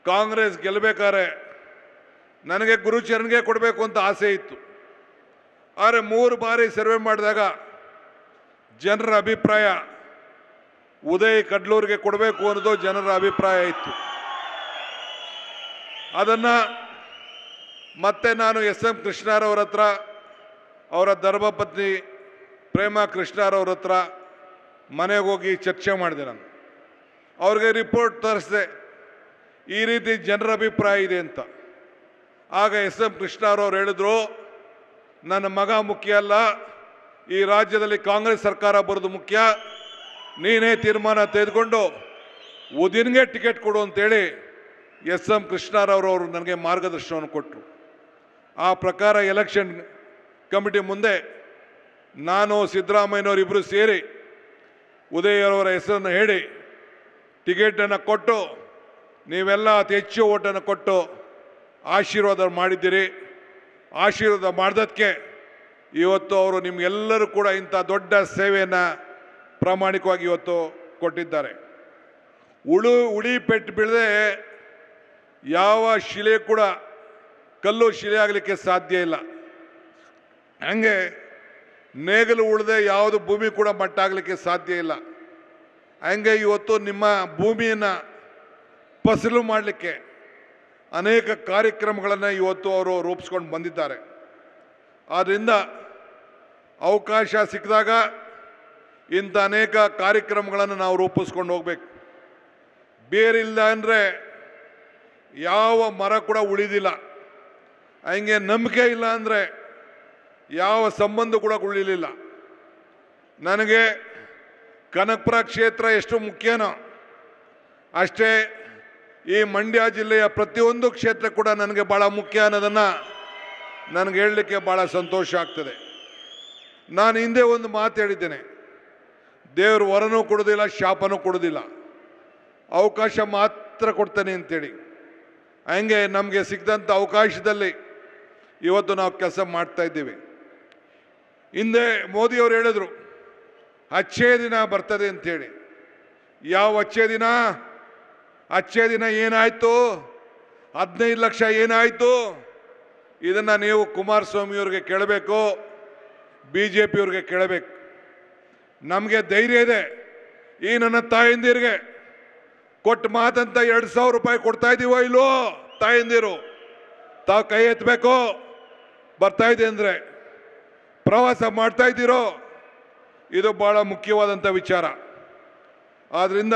ಕಾಂಗ್ರೆಸ್ ಗೆಲ್ಲಬೇಕಾದ್ರೆ ನನಗೆ ಗುರುಚರಣ್ಗೆ ಕೊಡಬೇಕು ಅಂತ ಆಸೆ ಇತ್ತು. ಆದರೆ 3 ಬಾರಿ ಸರ್ವೆ ಮಾಡಿದಾಗ ಜನರ ಅಭಿಪ್ರಾಯ ಉದಯ್ ಕಡ್ಲೂರಿಗೆ ಕೊಡಬೇಕು ಅನ್ನೋದು ಜನರ ಅಭಿಪ್ರಾಯ ಇತ್ತು. ಅದನ್ನು ಮತ್ತೆ ನಾನು ಎಸ್.ಎಂ. ಕೃಷ್ಣರವರ ಹತ್ರ, ಅವರ ಧರ್ಮಪತ್ನಿ ಪ್ರೇಮಾ ಕೃಷ್ಣರವರ ಹತ್ರ ಮನೆಗೆ ಹೋಗಿ ಚರ್ಚೆ ಮಾಡಿದೆ. ನಾನು ಅವ್ರಿಗೆ ರಿಪೋರ್ಟ್ ತರಿಸಿದೆ, ಈ ರೀತಿ ಜನರ ಅಭಿಪ್ರಾಯ ಇದೆ ಅಂತ. ಆಗ ಎಸ್.ಎಂ. ಕೃಷ್ಣರವರು ಹೇಳಿದ್ರು, ನನ್ನ ಮಗ ಮುಖ್ಯ ಅಲ್ಲ, ಈ ರಾಜ್ಯದಲ್ಲಿ ಕಾಂಗ್ರೆಸ್ ಸರ್ಕಾರ ಬರೋದು ಮುಖ್ಯ, ನೀನೇ ತೀರ್ಮಾನ ತೆಗೆದುಕೊಂಡು ಉದಯನ್ಗೆ ಟಿಕೆಟ್ ಕೊಡು ಅಂತೇಳಿ ಎಸ್.ಎಂ. ಕೃಷ್ಣರವರು ನನಗೆ ಮಾರ್ಗದರ್ಶನವನ್ನು ಕೊಟ್ಟರು. ಆ ಪ್ರಕಾರ ಎಲೆಕ್ಷನ್ ಕಮಿಟಿ ಮುಂದೆ ನಾನು, ಸಿದ್ದರಾಮಯ್ಯನವರಿಬ್ಬರು ಸೇರಿ ಉದಯರವರ ಹೆಸರನ್ನು ಹೇಳಿ ಟಿಕೆಟನ್ನು ಕೊಟ್ಟು, ನೀವೆಲ್ಲ ಅತಿ ಹೆಚ್ಚು ಓಟನ್ನು ಕೊಟ್ಟು ಆಶೀರ್ವಾದ ಮಾಡಿದ್ದೀರಿ. ಆಶೀರ್ವಾದ ಮಾಡಿದಕ್ಕೆ ಇವತ್ತು ಅವರು ನಿಮಗೆಲ್ಲರೂ ಕೂಡ ಇಂಥ ದೊಡ್ಡ ಸೇವೆಯನ್ನು ಪ್ರಾಮಾಣಿಕವಾಗಿ ಇವತ್ತು ಕೊಟ್ಟಿದ್ದಾರೆ. ಉಳಿ ಪೆಟ್ಟು ಬೀಳದೆ ಯಾವ ಶಿಲೆ ಕೂಡ ಕಲ್ಲು ಶಿಲೆ ಆಗಲಿಕ್ಕೆ ಸಾಧ್ಯ ಇಲ್ಲ. ಹಂಗೆ ನೇಗಿಲು ಉಳಿದೆ ಯಾವುದು ಭೂಮಿ ಕೂಡ ಮಟ್ಟ ಆಗಲಿಕ್ಕೆ ಸಾಧ್ಯ ಇಲ್ಲ. ಹಂಗೆ ಇವತ್ತು ನಿಮ್ಮ ಭೂಮಿಯನ್ನು ಫಸಲು ಮಾಡಲಿಕ್ಕೆ ಅನೇಕ ಕಾರ್ಯಕ್ರಮಗಳನ್ನು ಇವತ್ತು ಅವರು ರೂಪಿಸ್ಕೊಂಡು ಬಂದಿದ್ದಾರೆ. ಆದ್ದರಿಂದ ಅವಕಾಶ ಸಿಕ್ಕಿದಾಗ ಇಂಥ ಅನೇಕ ಕಾರ್ಯಕ್ರಮಗಳನ್ನು ನಾವು ರೂಪಿಸ್ಕೊಂಡು ಹೋಗಬೇಕು. ಬೇರಿಲ್ಲ ಅಂದರೆ ಯಾವ ಮರ ಕೂಡ ಉಳಿದಿಲ್ಲ. ಹಂಗೆ ನಂಬಿಕೆ ಇಲ್ಲ ಅಂದರೆ ಯಾವ ಸಂಬಂಧ ಕೂಡ ಉಳಿಲಿಲ್ಲ. ನನಗೆ ಕನಕಪುರ ಕ್ಷೇತ್ರ ಎಷ್ಟು ಮುಖ್ಯನೋ ಅಷ್ಟೇ ಈ ಮಂಡ್ಯ ಜಿಲ್ಲೆಯ ಪ್ರತಿಯೊಂದು ಕ್ಷೇತ್ರ ಕೂಡ ನನಗೆ ಭಾಳ ಮುಖ್ಯ ಅನ್ನೋದನ್ನು ನನಗೆ ಹೇಳಲಿಕ್ಕೆ ಭಾಳ ಸಂತೋಷ ಆಗ್ತದೆ. ನಾನು ಹಿಂದೆ ಒಂದು ಮಾತು ಹೇಳಿದ್ದೇನೆ, ದೇವರು ವರನೂ ಕೊಡೋದಿಲ್ಲ, ಶಾಪನೂ ಕೊಡೋದಿಲ್ಲ, ಅವಕಾಶ ಮಾತ್ರ ಕೊಡ್ತಾನೆ ಅಂತೇಳಿ. ಹಂಗೆ ನಮಗೆ ಸಿಕ್ಕಿದಂಥ ಅವಕಾಶದಲ್ಲಿ ಇವತ್ತು ನಾವು ಕೆಲಸ ಮಾಡ್ತಾ ಇದ್ದೀವಿ. ಹಿಂದೆ ಮೋದಿಯವರು ಹೇಳಿದ್ರು ಅಚ್ಚೇ ದಿನ ಬರ್ತದೆ ಅಂಥೇಳಿ. ಯಾವ ಅಚ್ಚೇ ದಿನ? ಅಚ್ಚೇ ದಿನ ಏನಾಯಿತು? 15 ಲಕ್ಷ ಏನಾಯಿತು? ಇದನ್ನು ನೀವು ಕುಮಾರಸ್ವಾಮಿಯವ್ರಿಗೆ ಕೇಳಬೇಕು, BJPಯವ್ರಿಗೆ ಕೇಳಬೇಕು. ನಮಗೆ ಧೈರ್ಯ ಇದೆ. ಈ ನನ್ನ ತಾಯಂದಿರಿಗೆ ಕೊಟ್ಟು ಮಾತಂತ 2,000 ರೂಪಾಯಿ ಕೊಡ್ತಾ ಇದ್ದೀವೋ ಇಲ್ಲೋ? ತಾಯಂದಿರು ತಾವು ಕೈ ಎತ್ತಬೇಕು. ಬರ್ತಾ ಇದೆ ಅಂದರೆ ಪ್ರವಾಸ ಮಾಡ್ತಾ ಇದ್ದೀರೋ? ಇದು ಭಾಳ ಮುಖ್ಯವಾದಂಥ ವಿಚಾರ. ಆದ್ದರಿಂದ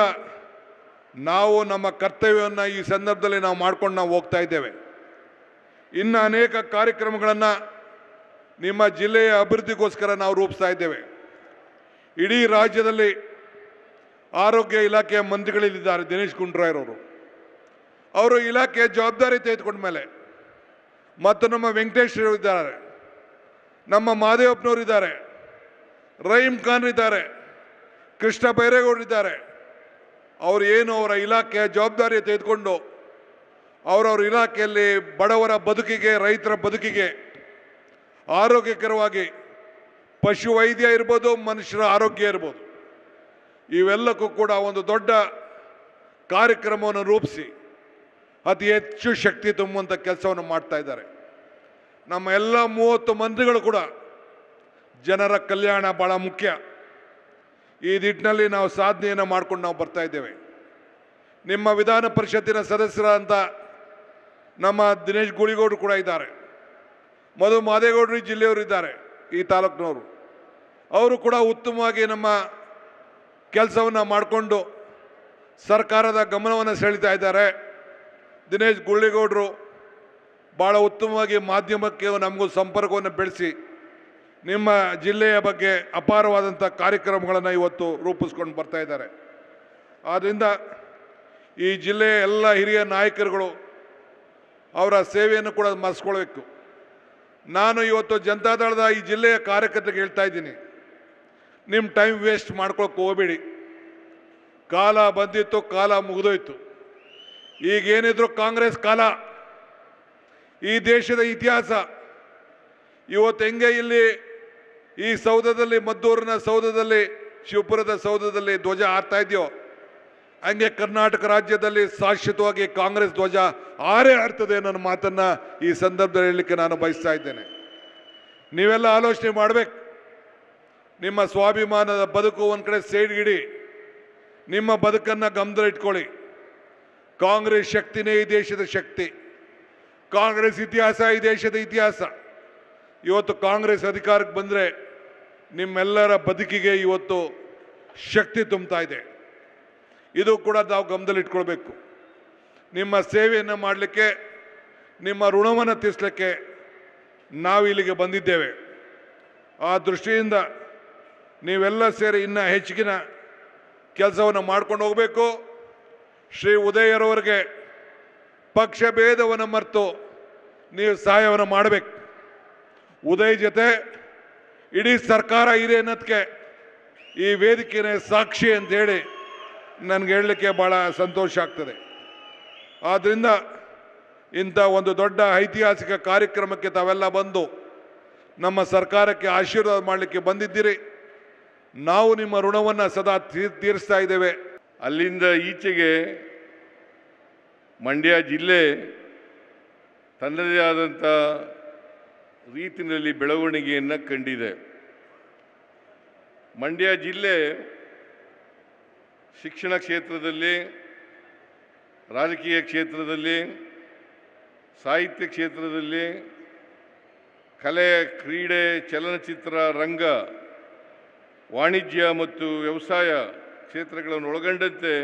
ನಾವು ನಮ್ಮ ಕರ್ತವ್ಯವನ್ನು ಈ ಸಂದರ್ಭದಲ್ಲಿ ನಾವು ಮಾಡ್ಕೊಂಡು ನಾವು ಹೋಗ್ತಾ ಇದ್ದೇವೆ. ಇನ್ನು ಅನೇಕ ಕಾರ್ಯಕ್ರಮಗಳನ್ನು ನಿಮ್ಮ ಜಿಲ್ಲೆಯ ಅಭಿವೃದ್ಧಿಗೋಸ್ಕರ ನಾವು ರೂಪಿಸ್ತಾ ಇದ್ದೇವೆ. ಇಡೀ ರಾಜ್ಯದಲ್ಲಿ ಆರೋಗ್ಯ ಇಲಾಖೆಯ ಮಂತ್ರಿಗಳಿದ್ದಾರೆ ದಿನೇಶ್ ಗುಂಡೂರಾಯರವರು. ಅವರು ಇಲಾಖೆಯ ಜವಾಬ್ದಾರಿ ತೆಗೆದುಕೊಂಡ ಮೇಲೆ ಮತ್ತು ನಮ್ಮ ವೆಂಕಟೇಶ್ವರರು ಇದ್ದಾರೆ, ನಮ್ಮ ಮಹದೇವಪ್ಪನವರು ಇದ್ದಾರೆ, ರಹೀಂ ಖಾನ್ ಇದ್ದಾರೆ, ಕೃಷ್ಣ ಬೈರೇಗೌಡರಿದ್ದಾರೆ. ಅವರು ಏನು ಅವರ ಇಲಾಖೆಯ ಜವಾಬ್ದಾರಿ ತೆಗೆದುಕೊಂಡು ಅವರವ್ರ ಇಲಾಖೆಯಲ್ಲಿ ಬಡವರ ಬದುಕಿಗೆ, ರೈತರ ಬದುಕಿಗೆ ಆರೋಗ್ಯಕರವಾಗಿ ಪಶುವೈದ್ಯ ಇರ್ಬೋದು, ಮನುಷ್ಯರ ಆರೋಗ್ಯ ಇರ್ಬೋದು, ಇವೆಲ್ಲಕ್ಕೂ ಕೂಡ ಒಂದು ದೊಡ್ಡ ಕಾರ್ಯಕ್ರಮವನ್ನು ರೂಪಿಸಿ ಅತಿ ಹೆಚ್ಚು ಶಕ್ತಿ ತುಂಬುವಂಥ ಕೆಲಸವನ್ನು ಮಾಡ್ತಾ ಇದ್ದಾರೆ. ನಮ್ಮ ಎಲ್ಲ 30 ಮಂತ್ರಿಗಳು ಕೂಡ ಜನರ ಕಲ್ಯಾಣ ಭಾಳ ಮುಖ್ಯ, ಈ ನಿಟ್ಟಿನಲ್ಲಿ ನಾವು ಸಾಧನೆಯನ್ನು ಮಾಡ್ಕೊಂಡು ನಾವು ಬರ್ತಾ ಇದ್ದೇವೆ. ನಿಮ್ಮ ವಿಧಾನ ಪರಿಷತ್ತಿನ ಸದಸ್ಯರಾದಂಥ ನಮ್ಮ ದಿನೇಶ್ ಗುಳಿಗೌಡರು ಕೂಡ ಇದ್ದಾರೆ, ಮಧು ಮಾದೇಗೌಡರು ಈ ಜಿಲ್ಲೆಯವರು ಇದ್ದಾರೆ, ಈ ತಾಲೂಕಿನವರು. ಅವರು ಕೂಡ ಉತ್ತಮವಾಗಿ ನಮ್ಮ ಕೆಲಸವನ್ನು ಮಾಡಿಕೊಂಡು ಸರ್ಕಾರದ ಗಮನವನ್ನು ಸೆಳೀತಾ ಇದ್ದಾರೆ. ದಿನೇಶ್ ಗುಳಿಗೌಡರು ಭಾಳ ಉತ್ತಮವಾಗಿ ಮಾಧ್ಯಮಕ್ಕೆ ನಮಗೂ ಸಂಪರ್ಕವನ್ನು ಬೆಳೆಸಿ ನಿಮ್ಮ ಜಿಲ್ಲೆಯ ಬಗ್ಗೆ ಅಪಾರವಾದಂಥ ಕಾರ್ಯಕ್ರಮಗಳನ್ನು ಇವತ್ತು ರೂಪಿಸ್ಕೊಂಡು ಬರ್ತಾ ಇದ್ದಾರೆ. ಆದ್ದರಿಂದ ಈ ಜಿಲ್ಲೆಯ ಎಲ್ಲ ಹಿರಿಯ ನಾಯಕರುಗಳು ಅವರ ಸೇವೆಯನ್ನು ಕೂಡ ಮರೆಸ್ಕೊಳ್ಬೇಕು. ನಾನು ಇವತ್ತು ಜನತಾದಳದ ಈ ಜಿಲ್ಲೆಯ ಕಾರ್ಯಕರ್ತರಿಗೆ ಹೇಳ್ತಾ ಇದ್ದೀನಿ, ನಿಮ್ಮ ಟೈಮ್ ವೇಸ್ಟ್ ಮಾಡ್ಕೊಳಕ್ಕೆ ಹೋಗಬೇಡಿ. ಕಾಲ ಬಂದಿತ್ತು, ಕಾಲ ಮುಗಿದೋಯ್ತು. ಈಗೇನಿದ್ರು ಕಾಂಗ್ರೆಸ್ ಕಾಲ, ಈ ದೇಶದ ಇತಿಹಾಸ. ಇವತ್ತು ಹೆಂಗೆ ಇಲ್ಲಿ ಈ ಸೌಧದಲ್ಲಿ, ಮದ್ದೂರಿನ ಸೌಧದಲ್ಲಿ, ಶಿವಪುರದ ಸೌಧದಲ್ಲಿ ಧ್ವಜ ಹಾರ್ತಾ ಇದೆಯೋ, ಹಂಗೆ ಕರ್ನಾಟಕ ರಾಜ್ಯದಲ್ಲಿ ಶಾಶ್ವತವಾಗಿ ಕಾಂಗ್ರೆಸ್ ಧ್ವಜ ಹಾರೇ ಹಾರ್ತದೆ ನನ್ನ ಮಾತನ್ನು ಈ ಸಂದರ್ಭದಲ್ಲಿ ಹೇಳಲಿಕ್ಕೆ ನಾನು ಬಯಸ್ತಾ ಇದ್ದೇನೆ. ನೀವೆಲ್ಲ ಆಲೋಚನೆ ಮಾಡಬೇಕು. ನಿಮ್ಮ ಸ್ವಾಭಿಮಾನದ ಬದುಕು ಒಂದು ಕಡೆ ಸೈಡ್ಗಿಡಿ, ನಿಮ್ಮ ಬದುಕನ್ನು ಗಮನದಲ್ಲಿ ಇಟ್ಕೊಳ್ಳಿ. ಕಾಂಗ್ರೆಸ್ ಶಕ್ತಿನೇ ಈ ದೇಶದ ಶಕ್ತಿ, ಕಾಂಗ್ರೆಸ್ ಇತಿಹಾಸ ಈ ದೇಶದ ಇತಿಹಾಸ. ಇವತ್ತು ಕಾಂಗ್ರೆಸ್ ಅಧಿಕಾರಕ್ಕೆ ಬಂದರೆ ನಿಮ್ಮೆಲ್ಲರ ಬದುಕಿಗೆ ಇವತ್ತು ಶಕ್ತಿ ತುಂಬ್ತಾ ಇದೆ. ಇದು ಕೂಡ ನಾವು ಗಮನದಲ್ಲಿ ಇಟ್ಕೊಳ್ಬೇಕು. ನಿಮ್ಮ ಸೇವೆಯನ್ನು ಮಾಡಲಿಕ್ಕೆ, ನಿಮ್ಮ ಋಣವನ್ನು ತೀರಿಸಲಿಕ್ಕೆ ನಾವು ಇಲ್ಲಿಗೆ ಬಂದಿದ್ದೇವೆ. ಆ ದೃಷ್ಟಿಯಿಂದ ನೀವೆಲ್ಲ ಸೇರಿ ಇನ್ನೂ ಹೆಚ್ಚಿನ ಕೆಲಸವನ್ನು ಮಾಡ್ಕೊಂಡು ಹೋಗಬೇಕು. ಶ್ರೀ ಉದಯರವರಿಗೆ ಪಕ್ಷ ಭೇದವನ್ನು ಮರೆತು ನೀವು ಸಹಾಯವನ್ನು ಮಾಡಬೇಕು. ಉದಯ್ ಜೊತೆ ಇಡೀ ಸರ್ಕಾರ ಇದೆ ಅನ್ನೋದಕ್ಕೆ ಈ ವೇದಿಕೆನೇ ಸಾಕ್ಷಿ ಅಂತೇಳಿ ನನಗೆ ಹೇಳಲಿಕ್ಕೆ ಭಾಳ ಸಂತೋಷ ಆಗ್ತದೆ. ಆದ್ದರಿಂದ ಇಂಥ ಒಂದು ದೊಡ್ಡ ಐತಿಹಾಸಿಕ ಕಾರ್ಯಕ್ರಮಕ್ಕೆ ತಾವೆಲ್ಲ ಬಂದು ನಮ್ಮ ಸರ್ಕಾರಕ್ಕೆ ಆಶೀರ್ವಾದ ಮಾಡಲಿಕ್ಕೆ ಬಂದಿದ್ದೀರಿ. ನಾವು ನಿಮ್ಮ ಋಣವನ್ನು ಸದಾ ತೀರಿಸ್ತಾ ಇದ್ದೇವೆ. ಅಲ್ಲಿಂದ ಈಚೆಗೆ ಮಂಡ್ಯ ಜಿಲ್ಲೆ ತನ್ನದೇ ಆದಂಥ ರೀತಿಯಲ್ಲಿ ಬೆಳವಣಿಗೆಯನ್ನು ಕಂಡಿದೆ. ಮಂಡ್ಯ ಜಿಲ್ಲೆ ಶಿಕ್ಷಣ ಕ್ಷೇತ್ರದಲ್ಲಿ, ರಾಜಕೀಯ ಕ್ಷೇತ್ರದಲ್ಲಿ, ಸಾಹಿತ್ಯ ಕ್ಷೇತ್ರದಲ್ಲಿ, ಕಲೆ, ಕ್ರೀಡೆ, ಚಲನಚಿತ್ರ ರಂಗ, ವಾಣಿಜ್ಯ ಮತ್ತು ವ್ಯವಸಾಯ ಕ್ಷೇತ್ರಗಳನ್ನು ಒಳಗೊಂಡಂತೆ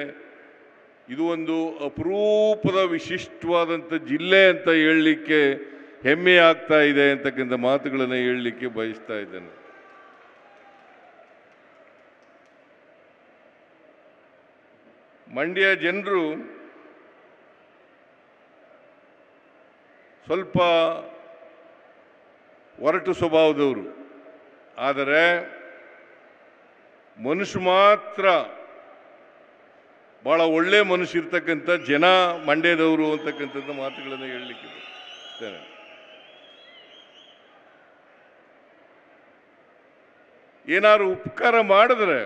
ಇದು ಒಂದು ಅಪರೂಪದ ವಿಶಿಷ್ಟವಾದಂಥ ಜಿಲ್ಲೆ ಅಂತ ಹೇಳಲಿಕ್ಕೆ ಹೆಮ್ಮೆ ಆಗ್ತಾ ಇದೆ ಅಂತಕ್ಕಂಥ ಮಾತುಗಳನ್ನು ಹೇಳಲಿಕ್ಕೆ ಬಯಸ್ತಾ ಇದ್ದೇನೆ. ಮಂಡ್ಯ ಜನರು ಸ್ವಲ್ಪ ಒರಟು ಸ್ವಭಾವದವರು, ಆದರೆ ಮನುಷ್ಯ ಮಾತ್ರ ಭಾಳ ಒಳ್ಳೆ ಮನುಷ್ಯ ಇರ್ತಕ್ಕಂಥ ಜನ ಮಂಡ್ಯದವರು ಅಂತಕ್ಕಂಥದ್ದು ಮಾತುಗಳನ್ನು ಹೇಳಲಿಕ್ಕೆ ಇದ್ದೇನೆ. ಏನಾದ್ರು ಉಪಕಾರ ಮಾಡಿದ್ರೆ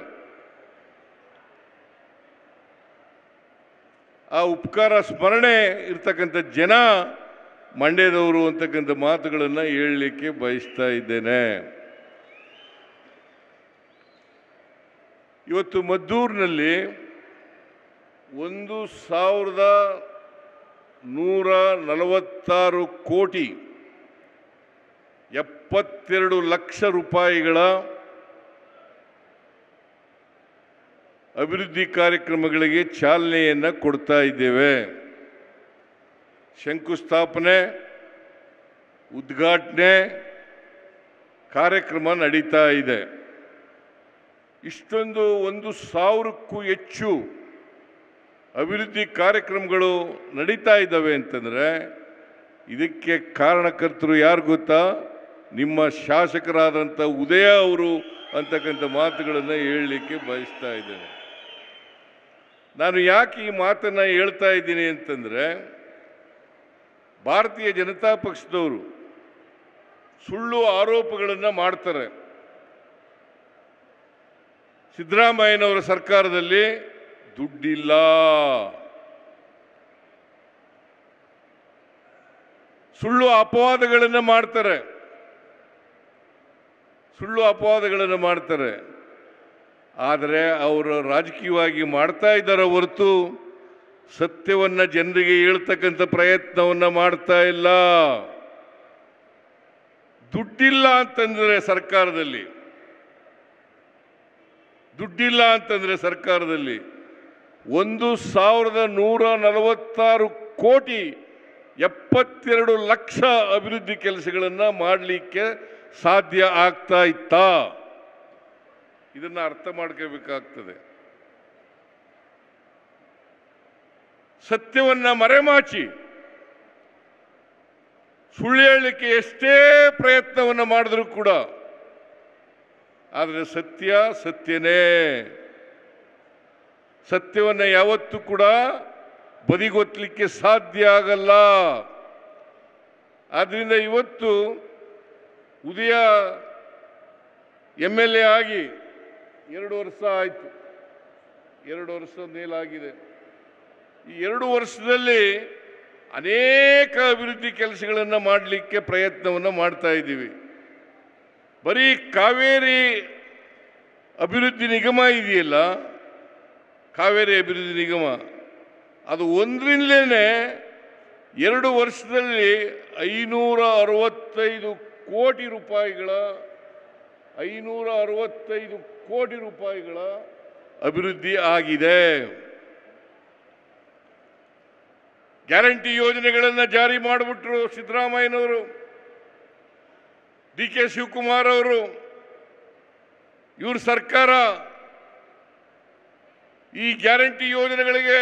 ಆ ಉಪಕಾರ ಸ್ಮರಣೆ ಇರ್ತಕ್ಕಂಥ ಜನ ಮಂಡ್ಯದವರು ಅಂತಕ್ಕಂಥ ಮಾತುಗಳನ್ನು ಹೇಳಲಿಕ್ಕೆ ಬಯಸ್ತಾ ಇದ್ದೇನೆ. ಇವತ್ತು ಮದ್ದೂರಿನಲ್ಲಿ 1,146 ಕೋಟಿ 72 ಲಕ್ಷ ರೂಪಾಯಿಗಳ ಅಭಿವೃದ್ಧಿ ಕಾರ್ಯಕ್ರಮಗಳಿಗೆ ಚಾಲನೆಯನ್ನು ಕೊಡ್ತಾ ಇದ್ದೇವೆ. ಶಂಕುಸ್ಥಾಪನೆ, ಉದ್ಘಾಟನೆ ಕಾರ್ಯಕ್ರಮ ನಡೀತಾ ಇದೆ. ಇಷ್ಟೊಂದು 1,000ಕ್ಕೂ ಹೆಚ್ಚು ಅಭಿವೃದ್ಧಿ ಕಾರ್ಯಕ್ರಮಗಳು ನಡೀತಾ ಇದ್ದಾವೆ ಅಂತಂದರೆ ಇದಕ್ಕೆ ಕಾರಣಕರ್ತರು ಯಾರು ಗೊತ್ತಾ? ನಿಮ್ಮ ಶಾಸಕರಾದಂಥ ಉದಯ ಅವರು ಅಂತಕ್ಕಂಥ ಮಾತುಗಳನ್ನು ಹೇಳಲಿಕ್ಕೆ ಬಯಸ್ತಾ ಇದ್ದೇನೆ. ನಾನು ಯಾಕೆ ಈ ಮಾತನ್ನು ಹೇಳ್ತಾ ಇದ್ದೀನಿ ಅಂತಂದರೆ, ಭಾರತೀಯ ಜನತಾ ಪಕ್ಷದವರು ಸುಳ್ಳು ಆರೋಪಗಳನ್ನು ಮಾಡ್ತಾರೆ. ಸಿದ್ದರಾಮಯ್ಯನವರ ಸರ್ಕಾರದಲ್ಲಿ ದುಡ್ಡಿಲ್ಲ, ಸುಳ್ಳು ಅಪವಾದಗಳನ್ನು ಮಾಡ್ತಾರೆ, ಆದರೆ ಅವರು ರಾಜಕೀಯವಾಗಿ ಮಾಡ್ತಾ ಇದ್ದಾರೆ ಹೊರತು ಸತ್ಯವನ್ನು ಜನರಿಗೆ ಹೇಳ್ತಕ್ಕಂಥ ಪ್ರಯತ್ನವನ್ನು ಮಾಡ್ತಾ ಇಲ್ಲ. ದುಡ್ಡಿಲ್ಲ ಅಂತಂದರೆ ಸರ್ಕಾರದಲ್ಲಿ 1146 ಕೋಟಿ 72 ಲಕ್ಷ ಅಭಿವೃದ್ಧಿ ಕೆಲಸಗಳನ್ನು ಮಾಡಲಿಕ್ಕೆ ಸಾಧ್ಯ ಆಗ್ತಾ ಇತ್ತಾ? ಇದನ್ನು ಅರ್ಥ ಮಾಡ್ಕೋಬೇಕಾಗ್ತದೆ. ಸತ್ಯವನ್ನು ಮರೆಮಾಚಿ ಸುಳ್ಳು ಹೇಳಲಿಕ್ಕೆ ಎಷ್ಟೇ ಪ್ರಯತ್ನವನ್ನು ಮಾಡಿದ್ರೂ ಕೂಡ, ಆದರೆ ಸತ್ಯನೇ. ಸತ್ಯವನ್ನು ಯಾವತ್ತೂ ಕೂಡ ಬದಿಗೊತ್ತಲಿಕ್ಕೆ ಸಾಧ್ಯ ಆಗಲ್ಲ. ಆದ್ದರಿಂದ ಇವತ್ತು ಉದಯ MLA ಆಗಿ 2 ವರ್ಷ ಆಯಿತು, 2 ವರ್ಷ ಮೇಲಾಗಿದೆ. ಈ 2 ವರ್ಷದಲ್ಲಿ ಅನೇಕ ಅಭಿವೃದ್ಧಿ ಕೆಲಸಗಳನ್ನು ಮಾಡಲಿಕ್ಕೆ ಪ್ರಯತ್ನವನ್ನು ಮಾಡ್ತಾ ಇದ್ದೀವಿ. ಬರೀ ಕಾವೇರಿ ಅಭಿವೃದ್ಧಿ ನಿಗಮ ಇದೆಯಲ್ಲ, ಕಾವೇರಿ ಅಭಿವೃದ್ಧಿ ನಿಗಮ, ಅದು ಒಂದರಿಂದಲೇ 2 ವರ್ಷದಲ್ಲಿ 565 ಕೋಟಿ ರೂಪಾಯಿಗಳ ಅಭಿವೃದ್ಧಿ ಆಗಿದೆ. ಗ್ಯಾರಂಟಿ ಯೋಜನೆಗಳನ್ನು ಜಾರಿ ಮಾಡಿಬಿಟ್ರು ಸಿದ್ದರಾಮಯ್ಯನವರು, DK ಶಿವಕುಮಾರ್ ಅವರು. ಇವ್ರ ಸರ್ಕಾರ ಈ ಗ್ಯಾರಂಟಿ ಯೋಜನೆಗಳಿಗೆ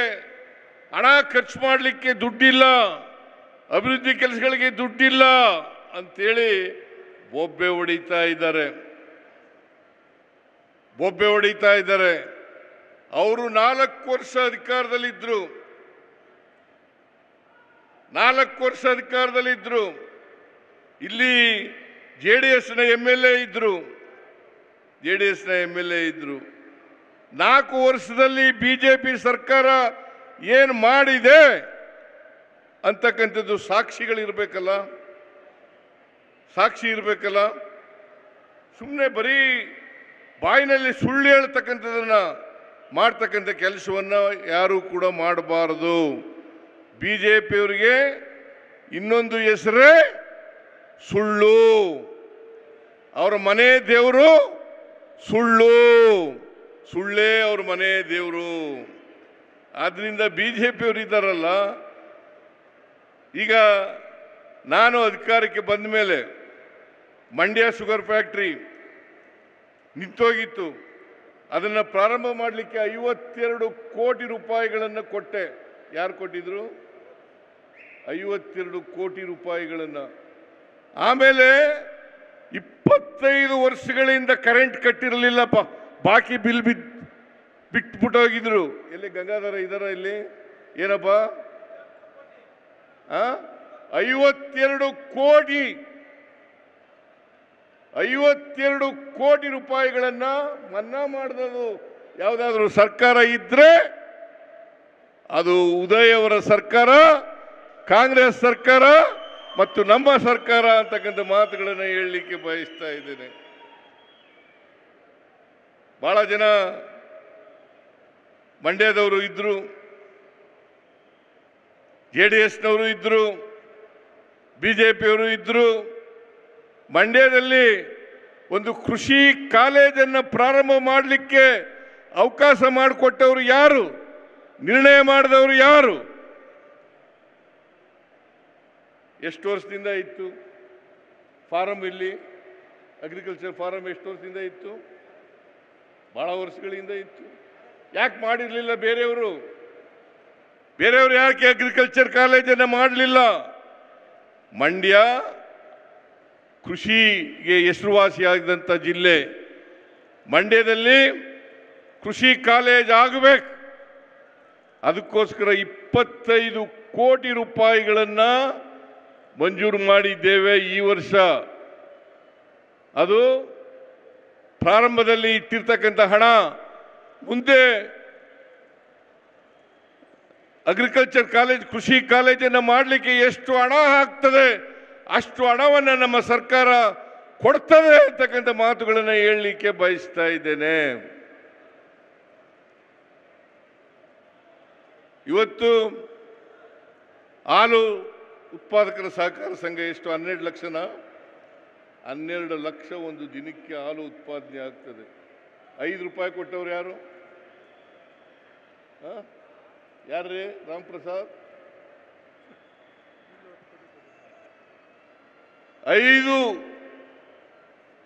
ಹಣ ಖರ್ಚು ಮಾಡಲಿಕ್ಕೆ ದುಡ್ಡಿಲ್ಲ, ಅಭಿವೃದ್ಧಿ ಕೆಲಸಗಳಿಗೆ ದುಡ್ಡಿಲ್ಲ ಅಂತೇಳಿ ಬೊಬ್ಬೆ ಹೊಡಿತಾ ಇದ್ದಾರೆ. ಅವರು 4 ವರ್ಷ ಅಧಿಕಾರದಲ್ಲಿದ್ದರು. 4 ವರ್ಷ ಅಧಿಕಾರದಲ್ಲಿದ್ದರು. ಇಲ್ಲಿ JDSನ MLA ಇದ್ದರು. 4 ವರ್ಷದಲ್ಲಿ BJP ಸರ್ಕಾರ ಏನು ಮಾಡಿದೆ ಅಂತಕ್ಕಂಥದ್ದು ಸಾಕ್ಷಿ ಇರಬೇಕಲ್ಲ. ಸುಮ್ಮನೆ ಬರೀ ಬಾಯಿನಲ್ಲಿ ಸುಳ್ಳು ಹೇಳ್ತಕ್ಕಂಥದ್ದನ್ನು ಮಾಡ್ತಕ್ಕಂಥ ಕೆಲಸವನ್ನು ಯಾರೂ ಕೂಡ ಮಾಡಬಾರದು. BJPಯವರಿಗೆ ಇನ್ನೊಂದು ಹೆಸರೇ ಸುಳ್ಳು. ಅವರ ಮನೆ ದೇವರು ಸುಳ್ಳೇ ಅವ್ರ ಮನೆ ದೇವರು. ಆದ್ದರಿಂದ BJPಯವರು ಇದ್ದಾರಲ್ಲ, ಈಗ ನಾನು ಅಧಿಕಾರಕ್ಕೆ ಬಂದ ಮೇಲೆ ಮಂಡ್ಯ ಶುಗರ್ ಫ್ಯಾಕ್ಟ್ರಿ ನಿಂತೋಗಿತ್ತು. ಅದನ್ನು ಪ್ರಾರಂಭ ಮಾಡಲಿಕ್ಕೆ 52 ಕೋಟಿ ರೂಪಾಯಿಗಳನ್ನು ಕೊಟ್ಟೆ. ಯಾರು ಕೊಟ್ಟಿದ್ರು? 52 ಕೋಟಿ ರೂಪಾಯಿಗಳನ್ನು. ಆಮೇಲೆ 25 ವರ್ಷಗಳಿಂದ ಕರೆಂಟ್ ಕಟ್ಟಿರಲಿಲ್ಲಪ್ಪ, ಬಾಕಿ ಬಿಲ್ ಬಿಟ್ಬಿಟ್ಟೋಗಿದ್ರು. ಎಲ್ಲಿ ಗಂಗಾಧರ ಇದ್ದಾರ? ಇಲ್ಲಿ ಏನಪ್ಪ 52 ಕೋಟಿ ರೂಪಾಯಿಗಳನ್ನು ಮನ್ನಾ ಮಾಡಿದ್ರು. ಯಾವುದಾದ್ರೂ ಸರ್ಕಾರ ಇದ್ರೆ ಅದು ಉದಯ್ ಅವರ ಸರ್ಕಾರ, ಕಾಂಗ್ರೆಸ್ ಸರ್ಕಾರ ಮತ್ತು ನಮ್ಮ ಸರ್ಕಾರ ಅಂತಕ್ಕಂಥ ಮಾತುಗಳನ್ನು ಹೇಳಲಿಕ್ಕೆ ಬಯಸ್ತಾ ಇದ್ದೇನೆ. ಬಹಳ ಜನ ಮಂಡ್ಯದವರು ಇದ್ರು, JDSನವರು ಇದ್ರು, BJPಯವರು ಇದ್ರು. ಮಂಡ್ಯದಲ್ಲಿ ಒಂದು ಕೃಷಿ ಕಾಲೇಜನ್ನು ಪ್ರಾರಂಭ ಮಾಡಲಿಕ್ಕೆ ಅವಕಾಶ ಮಾಡಿಕೊಟ್ಟವರು ಯಾರು? ನಿರ್ಣಯ ಮಾಡಿದವರು ಯಾರು? ಎಷ್ಟು ವರ್ಷದಿಂದ ಇತ್ತು ಫಾರಂ? ಇಲ್ಲಿ ಅಗ್ರಿಕಲ್ಚರ್ ಫಾರಂ ಎಷ್ಟು ವರ್ಷದಿಂದ ಇತ್ತು? ಬಹಳ ವರ್ಷಗಳಿಂದ ಇತ್ತು. ಯಾಕೆ ಮಾಡಿರಲಿಲ್ಲ ಬೇರೆಯವರು ಯಾಕೆ ಅಗ್ರಿಕಲ್ಚರ್ ಕಾಲೇಜನ್ನು ಮಾಡಲಿಲ್ಲ? ಮಂಡ್ಯ ಕೃಷಿಗೆ ಹೆಸರುವಾಸಿಯಾಗಿದ್ದಂಥ ಜಿಲ್ಲೆ. ಮಂಡ್ಯದಲ್ಲಿ ಕೃಷಿ ಕಾಲೇಜ್ ಆಗಬೇಕು. ಅದಕ್ಕೋಸ್ಕರ 25 ಕೋಟಿ ರೂಪಾಯಿಗಳನ್ನು ಮಂಜೂರು ಮಾಡಿದ್ದೇವೆ ಈ ವರ್ಷ. ಅದು ಪ್ರಾರಂಭದಲ್ಲಿ ಇಟ್ಟಿರ್ತಕ್ಕಂಥ ಹಣ ಮುಂದೆ ಅಗ್ರಿಕಲ್ಚರ್ ಕಾಲೇಜ್, ಕೃಷಿ ಕಾಲೇಜನ್ನು ಮಾಡಲಿಕ್ಕೆ ಎಷ್ಟು ಹಣ ಆಗ್ತದೆ ಅಷ್ಟು ಹಣವನ್ನು ನಮ್ಮ ಸರ್ಕಾರ ಕೊಡ್ತದೆ ಅಂತಕ್ಕಂಥ ಮಾತುಗಳನ್ನು ಹೇಳಲಿಕ್ಕೆ ಬಯಸ್ತಾ ಇದ್ದೇನೆ. ಇವತ್ತು ಹಾಲು ಉತ್ಪಾದಕರ ಸಹಕಾರ ಸಂಘ ಎಷ್ಟು 12 ಲಕ್ಷನ 12 ಲಕ್ಷ ಒಂದು ದಿನಕ್ಕೆ ಹಾಲು ಉತ್ಪಾದನೆ ಆಗ್ತದೆ. 5 ರೂಪಾಯಿ ಕೊಟ್ಟವ್ರು ಯಾರು? ಯಾರ್ರೀ? ರಾಮ್ ಪ್ರಸಾದ್.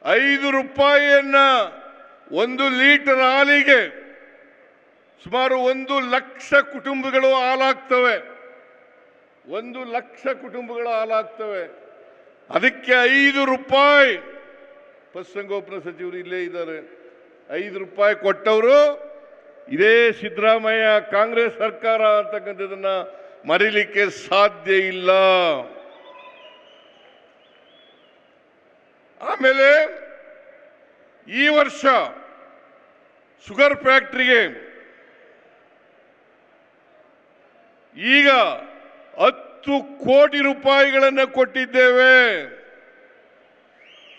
5 ರೂಪಾಯಿಯನ್ನ 1 ಲೀಟರ್ ಹಾಲಿಗೆ ಸುಮಾರು 1 ಲಕ್ಷ ಕುಟುಂಬಗಳು ಹಾಲಾಗ್ತವೆ. 1 ಲಕ್ಷ ಕುಟುಂಬಗಳು ಹಾಲಾಗ್ತವೆ. ಅದಕ್ಕೆ 5 ರೂಪಾಯಿ ಪಶುಸಂಗೋಪನಾ ಸಚಿವರು ಇಲ್ಲೇ ಇದ್ದಾರೆ. 5 ರೂಪಾಯಿ ಕೊಟ್ಟವರು ಇದೇ ಸಿದ್ದರಾಮಯ್ಯ ಕಾಂಗ್ರೆಸ್ ಸರ್ಕಾರ ಅಂತಕ್ಕಂಥದನ್ನ ಮರೀಲಿಕ್ಕೆ ಸಾಧ್ಯ ಇಲ್ಲ. ಆಮೇಲೆ ಈ ವರ್ಷ ಶುಗರ್ ಫ್ಯಾಕ್ಟರಿಗೆ ಈಗ 10 ಕೋಟಿ ರೂಪಾಯಿಗಳನ್ನು ಕೊಟ್ಟಿದ್ದೇವೆ.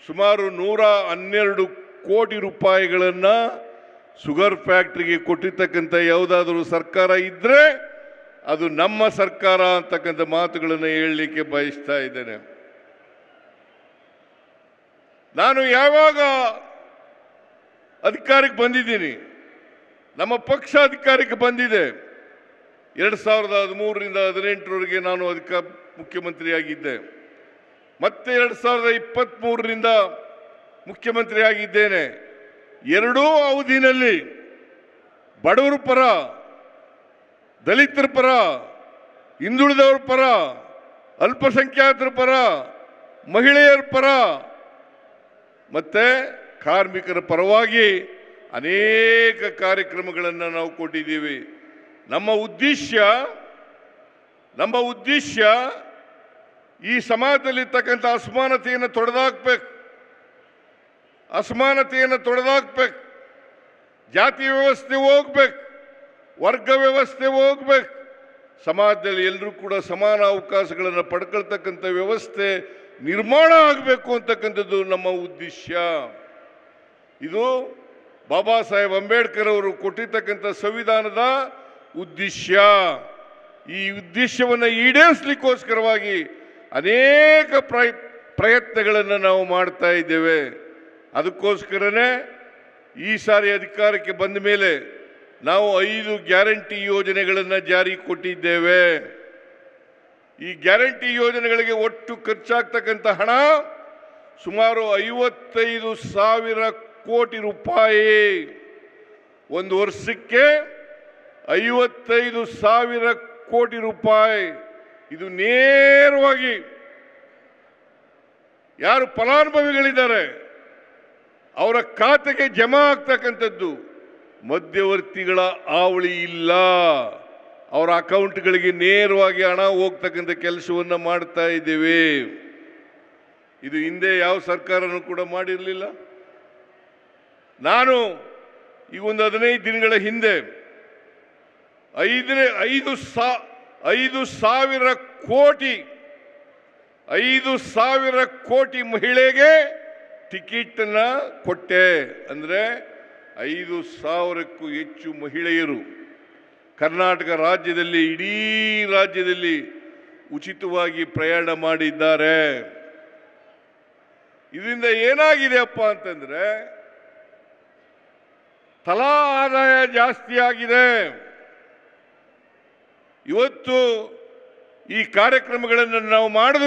ಸುಮಾರು 112 ಕೋಟಿ ರೂಪಾಯಿಗಳನ್ನು ಶುಗರ್ ಫ್ಯಾಕ್ಟರಿಗೆ ಕೊಟ್ಟಿರ್ತಕ್ಕಂಥ ಯಾವುದಾದ್ರೂ ಸರ್ಕಾರ ಇದ್ರೆ ಅದು ನಮ್ಮ ಸರ್ಕಾರ ಅಂತಕ್ಕಂಥ ಮಾತುಗಳನ್ನು ಹೇಳಲಿಕ್ಕೆ ಬಯಸ್ತಾ ಇದ್ದೇನೆ. ನಾನು ಯಾವಾಗ ಅಧಿಕಾರಕ್ಕೆ ಬಂದಿದ್ದೀನಿ, ನಮ್ಮ ಪಕ್ಷ ಅಧಿಕಾರಕ್ಕೆ ಬಂದಿದೆ 2013ರಿಂದ 2018ರವರೆಗೆ ನಾನು ಮುಖ್ಯಮಂತ್ರಿಯಾಗಿದ್ದೆ. ಮತ್ತೆ 2023ರಿಂದ ಮುಖ್ಯಮಂತ್ರಿ ಆಗಿದ್ದೇನೆ. ಎರಡೂ ಅವಧಿನಲ್ಲಿ ಬಡವರ ಪರ, ದಲಿತರ ಪರ, ಹಿಂದುಳಿದವರ ಪರ, ಅಲ್ಪಸಂಖ್ಯಾತರ ಪರ, ಮಹಿಳೆಯರ ಪರ ಮತ್ತೆ ಕಾರ್ಮಿಕರ ಪರವಾಗಿ ಅನೇಕ ಕಾರ್ಯಕ್ರಮಗಳನ್ನು ನಾವು ಕೊಟ್ಟಿದ್ದೀವಿ. ನಮ್ಮ ಉದ್ದೇಶ ಈ ಸಮಾಜದಲ್ಲಿರ್ತಕ್ಕಂಥ ಅಸಮಾನತೆಯನ್ನು ತೊಡೆದಾಕ್ಬೇಕು, ಜಾತಿ ವ್ಯವಸ್ಥೆ ಹೋಗ್ಬೇಕು, ವರ್ಗ ವ್ಯವಸ್ಥೆ ಹೋಗ್ಬೇಕು, ಸಮಾಜದಲ್ಲಿ ಎಲ್ಲರೂ ಕೂಡ ಸಮಾನ ಅವಕಾಶಗಳನ್ನು ಪಡ್ಕೊಳ್ತಕ್ಕಂಥ ವ್ಯವಸ್ಥೆ ನಿರ್ಮಾಣ ಆಗಬೇಕು ಅಂತಕ್ಕಂಥದ್ದು ನಮ್ಮ ಉದ್ದೇಶ. ಇದು ಬಾಬಾ ಸಾಹೇಬ್ ಅಂಬೇಡ್ಕರ್ ಅವರು ಕೊಟ್ಟಿರ್ತಕ್ಕಂಥ ಸಂವಿಧಾನದ ಉದ್ದೇಶ. ಈ ಉದ್ದೇಶವನ್ನು ಈಡೇರಿಸಲಿಕ್ಕೋಸ್ಕರವಾಗಿ ಅನೇಕ ಪ್ರಯತ್ನಗಳನ್ನು ನಾವು ಮಾಡ್ತಾ ಇದ್ದೇವೆ. ಅದಕ್ಕೋಸ್ಕರನೇ ಈ ಸಾರಿ ಅಧಿಕಾರಕ್ಕೆ ಬಂದ ಮೇಲೆ ನಾವು 5 ಗ್ಯಾರಂಟಿ ಯೋಜನೆಗಳನ್ನು ಜಾರಿಗೆ ಕೊಟ್ಟಿದ್ದೇವೆ. ಈ ಗ್ಯಾರಂಟಿ ಯೋಜನೆಗಳಿಗೆ ಒಟ್ಟು ಖರ್ಚಾಗ್ತಕ್ಕಂಥ ಹಣ ಸುಮಾರು 55,000 ಕೋಟಿ ರೂಪಾಯಿ. ಒಂದು ವರ್ಷಕ್ಕೆ 55,000 ಕೋಟಿ ರೂಪಾಯಿ. ಇದು ನೇರವಾಗಿ ಯಾರು ಫಲಾನುಭವಿಗಳಿದ್ದಾರೆ ಅವರ ಖಾತೆಗೆ ಜಮಾ ಆಗ್ತಕ್ಕಂಥದ್ದು. ಮಧ್ಯವರ್ತಿಗಳ ಹಾವಳಿ ಇಲ್ಲ. ಅವರ ಅಕೌಂಟ್ಗಳಿಗೆ ನೇರವಾಗಿ ಹಣ ಹೋಗ್ತಕ್ಕಂಥ ಕೆಲಸವನ್ನು ಮಾಡ್ತಾ ಇದ್ದೇವೆ. ಇದು ಹಿಂದೆ ಯಾವ ಸರ್ಕಾರನೂ ಕೂಡ ಮಾಡಿರಲಿಲ್ಲ. ನಾನು ಈಗ ಒಂದು 15 ದಿನಗಳ ಹಿಂದೆ 5,000 ಕೋಟಿ ಮಹಿಳೆಗೆ ಟಿಕೆಟ್ ಅನ್ನ ಕೊಟ್ಟೆ. ಅಂದರೆ 5,000ಕ್ಕೂ ಹೆಚ್ಚು ಮಹಿಳೆಯರು ಕರ್ನಾಟಕ ರಾಜ್ಯದಲ್ಲಿ, ಇಡೀ ರಾಜ್ಯದಲ್ಲಿ ಉಚಿತವಾಗಿ ಪ್ರಯಾಣ ಮಾಡಿದ್ದಾರೆ. ಇದರಿಂದ ಏನಾಗಿದೆ ಅಪ್ಪ ಅಂತಂದ್ರೆ ತಲಾ ಆದಾಯ ಜಾಸ್ತಿ ಆಗಿದೆ. ಇವತ್ತು ಈ ಕಾರ್ಯಕ್ರಮಗಳನ್ನು ನಾವು ಮಾಡಿದ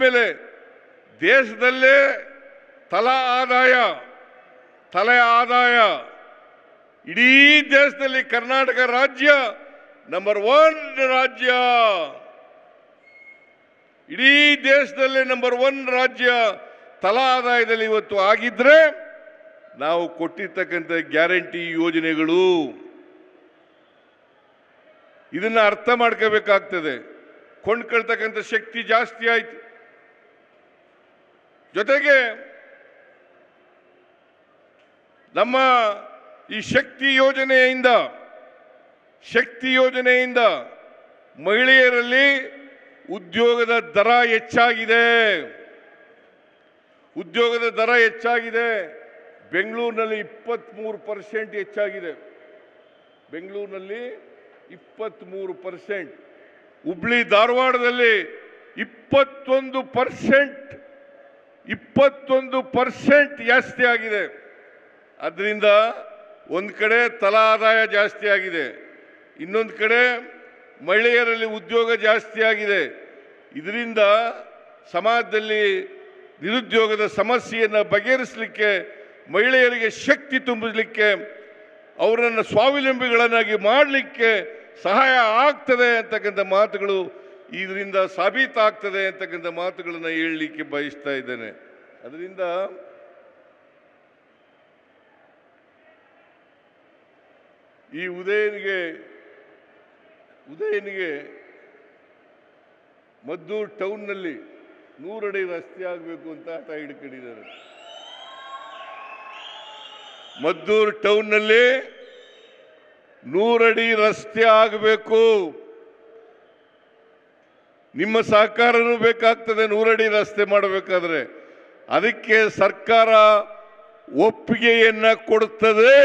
ಮೇಲೆ ದೇಶದಲ್ಲೇ ತಲಾ ಆದಾಯ ಇಡೀ ದೇಶದಲ್ಲಿ ಕರ್ನಾಟಕ ರಾಜ್ಯ ನಂಬರ್ 1 ರಾಜ್ಯ. ಇಡೀ ದೇಶದಲ್ಲೇ ನಂಬರ್ 1 ರಾಜ್ಯ ತಲಾ ಆದಾಯದಲ್ಲಿ ಇವತ್ತು ಆಗಿದ್ರೆ ನಾವು ಕೊಟ್ಟಿರ್ತಕ್ಕಂಥ ಗ್ಯಾರಂಟಿ ಯೋಜನೆಗಳು. ಇದನ್ನ ಅರ್ಥ ಮಾಡ್ಕೋಬೇಕಾಗ್ತದೆ. ಕೊಂಡ್ಕೊಳ್ತಕ್ಕಂಥ ಶಕ್ತಿ ಜಾಸ್ತಿ ಆಯ್ತು. ಜೊತೆಗೆ ನಮ್ಮ ಈ ಶಕ್ತಿ ಯೋಜನೆಯಿಂದ ಮಹಿಳೆಯರಲ್ಲಿ ಉದ್ಯೋಗದ ದರ ಹೆಚ್ಚಾಗಿದೆ. ಬೆಂಗಳೂರಿನಲ್ಲಿ 23% ಹೆಚ್ಚಾಗಿದೆ. ಬೆಂಗಳೂರಿನಲ್ಲಿ 23%, ಹುಬ್ಳಿ ಧಾರವಾಡದಲ್ಲಿ 21% ಜಾಸ್ತಿ ಆಗಿದೆ. ಅದರಿಂದ ಒಂದು ಕಡೆ ತಲಾ ಆದಾಯ ಜಾಸ್ತಿ ಆಗಿದೆ, ಇನ್ನೊಂದು ಕಡೆ ಮಹಿಳೆಯರಲ್ಲಿ ಉದ್ಯೋಗ ಜಾಸ್ತಿ ಆಗಿದೆ. ಇದರಿಂದ ಸಮಾಜದಲ್ಲಿ ನಿರುದ್ಯೋಗದ ಸಮಸ್ಯೆಯನ್ನು ಬಗೆಹರಿಸಲಿಕ್ಕೆ, ಮಹಿಳೆಯರಿಗೆ ಶಕ್ತಿ ತುಂಬಲಿಕ್ಕೆ, ಅವರನ್ನು ಸ್ವಾವಲಂಬಿಗಳನ್ನಾಗಿ ಮಾಡಲಿಕ್ಕೆ ಸಹಾಯ ಆಗ್ತದೆ ಅಂತಕ್ಕಂಥ ಮಾತುಗಳು, ಇದರಿಂದ ಸಾಬೀತಾಗ್ತದೆ ಅಂತಕ್ಕಂಥ ಮಾತುಗಳನ್ನು ಹೇಳಲಿಕ್ಕೆ ಬಯಸ್ತಾ ಇದ್ದೇನೆ. ಅದರಿಂದ ಈ ಉದಯನಿಗೆ ಮದ್ದೂರು ಟೌನ್ನಲ್ಲಿ 100 ಅಡಿ ರಸ್ತೆ ಆಗಬೇಕು ಅಂತ ಹಠ ಹಿಡ್ಕೊಂಡಿದ್ದಾರೆ. ಮದ್ದೂರು ಟೌನ್ನಲ್ಲಿ 100 ಅಡಿ ರಸ್ತೆ ಆಗಬೇಕು. ನಿಮ್ಮ ಸಹಕಾರನೂ ಬೇಕಾಗ್ತದೆ 100 ಅಡಿ ರಸ್ತೆ ಮಾಡಬೇಕಾದ್ರೆ. ಅದಕ್ಕೆ ಸರ್ಕಾರ ಒಪ್ಪಿಗೆಯನ್ನ ಕೊಡುತ್ತದೆ.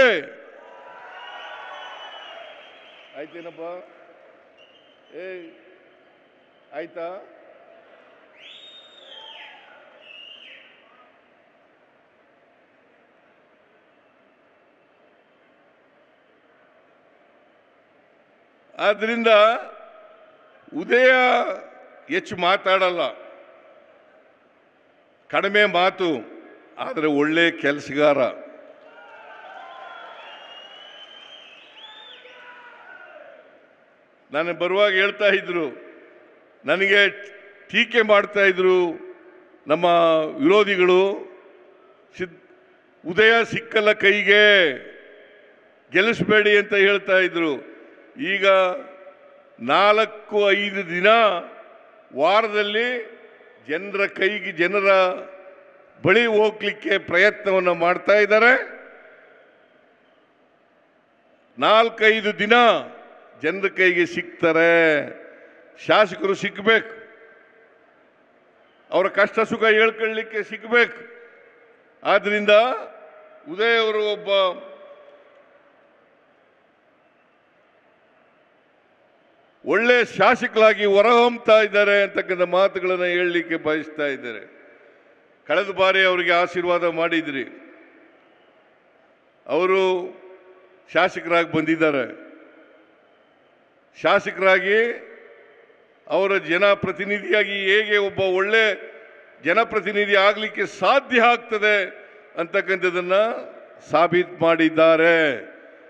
ಆಯ್ತೇನಪ್ಪ? ಆಯ್ತಾ? ಆದ್ರಿಂದ ಉದಯ ಹೆಚ್ಚು ಮಾತಾಡಲ್ಲ, ಕಡಿಮೆ ಮಾತು, ಆದರೆ ಒಳ್ಳೆ ಕೆಲಸಗಾರ. ನಾನು ಬರುವಾಗ ಹೇಳ್ತಾ ಇದ್ರು, ನನಗೆ ಟೀಕೆ ಮಾಡ್ತಾ ಇದ್ರು ನಮ್ಮ ವಿರೋಧಿಗಳು, ಉದಯ ಸಿಕ್ಕಲ್ಲ ಕೈಗೆ, ಗೆಲ್ಲಿಸಬೇಡಿ ಅಂತ ಹೇಳ್ತಾ ಇದ್ರು. ಈಗ 4-5 ದಿನ ವಾರದಲ್ಲಿ ಜನರ ಬಳಿ ಹೋಗ್ಲಿಕ್ಕೆ ಪ್ರಯತ್ನವನ್ನು ಮಾಡ್ತಾ ಇದ್ದಾರೆ. 4-5 ದಿನ ಜನರ ಕೈಗೆ ಸಿಗ್ತಾರೆ. ಶಾಸಕರು ಸಿಕ್ಕಬೇಕು, ಅವರ ಕಷ್ಟ ಸುಖ ಹೇಳ್ಕೊಳ್ಳಲಿಕ್ಕೆ ಸಿಕ್ಕಬೇಕು. ಆದ್ರಿಂದ ಉದಯ್ ಅವರು ಒಬ್ಬ ಒಳ್ಳೆ ಶಾಸಕರಾಗಿ ಹೊರಹೊಮ್ಮತಾ ಇದ್ದಾರೆ ಅಂತಕ್ಕಂಥ ಮಾತುಗಳನ್ನು ಹೇಳಲಿಕ್ಕೆ ಬಯಸ್ತಾ ಇದ್ದಾರೆ. ಕಳೆದ ಬಾರಿ ಅವರಿಗೆ ಆಶೀರ್ವಾದ ಮಾಡಿದ್ರಿ, ಅವರು ಶಾಸಕರಾಗಿ ಬಂದಿದ್ದಾರೆ. ಶಾಸಕರಾಗಿ ಅವರ ಜನಪ್ರತಿನಿಧಿಯಾಗಿ ಹೇಗೆ ಒಬ್ಬ ಒಳ್ಳೆ ಜನಪ್ರತಿನಿಧಿ ಆಗಲಿಕ್ಕೆ ಸಾಧ್ಯ ಆಗ್ತದೆ ಅಂತಕ್ಕಂಥದ್ದನ್ನು ಸಾಬೀತು ಮಾಡಿದ್ದಾರೆ.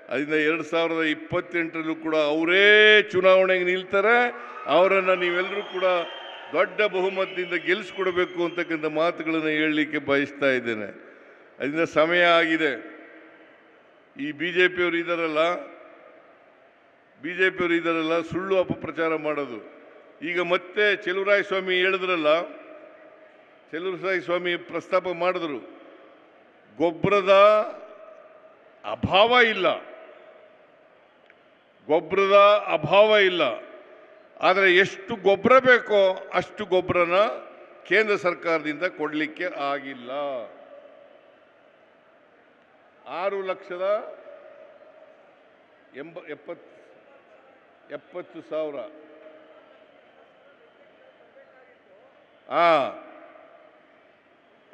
ಅದರಿಂದ 2028ರಲ್ಲೂ ಕೂಡ ಅವರೇ ಚುನಾವಣೆಗೆ ನಿಲ್ತಾರೆ. ಅವರನ್ನು ನೀವೆಲ್ಲರೂ ಕೂಡ ದೊಡ್ಡ ಬಹುಮತದಿಂದ ಗೆಲ್ಲಿಸ್ಕೊಡ್ಬೇಕು ಅಂತಕ್ಕಂಥ ಮಾತುಗಳನ್ನು ಹೇಳಲಿಕ್ಕೆ ಬಯಸ್ತಾ ಇದ್ದೇನೆ. ಅದರಿಂದ ಸಮಯ ಆಗಿದೆ. ಈ ಬಿಜೆಪಿಯವರು ಇದ್ದಾರಲ್ಲ ಸುಳ್ಳು ಅಪಪ್ರಚಾರ ಮಾಡೋದು. ಈಗ ಮತ್ತೆ ಚೆಲುವರಾಯ ಸ್ವಾಮಿ ಹೇಳಿದ್ರಲ್ಲ, ಚೆಲುವರಾಯ ಸ್ವಾಮಿ ಪ್ರಸ್ತಾಪ ಮಾಡಿದ್ರು, ಗೊಬ್ಬರದ ಅಭಾವ ಇಲ್ಲ, ಆದರೆ ಎಷ್ಟು ಗೊಬ್ಬರ ಬೇಕೋ ಅಷ್ಟು ಗೊಬ್ಬರನ ಕೇಂದ್ರ ಸರ್ಕಾರದಿಂದ ಕೊಡಲಿಕ್ಕೆ ಆಗಿಲ್ಲ. 6,70,000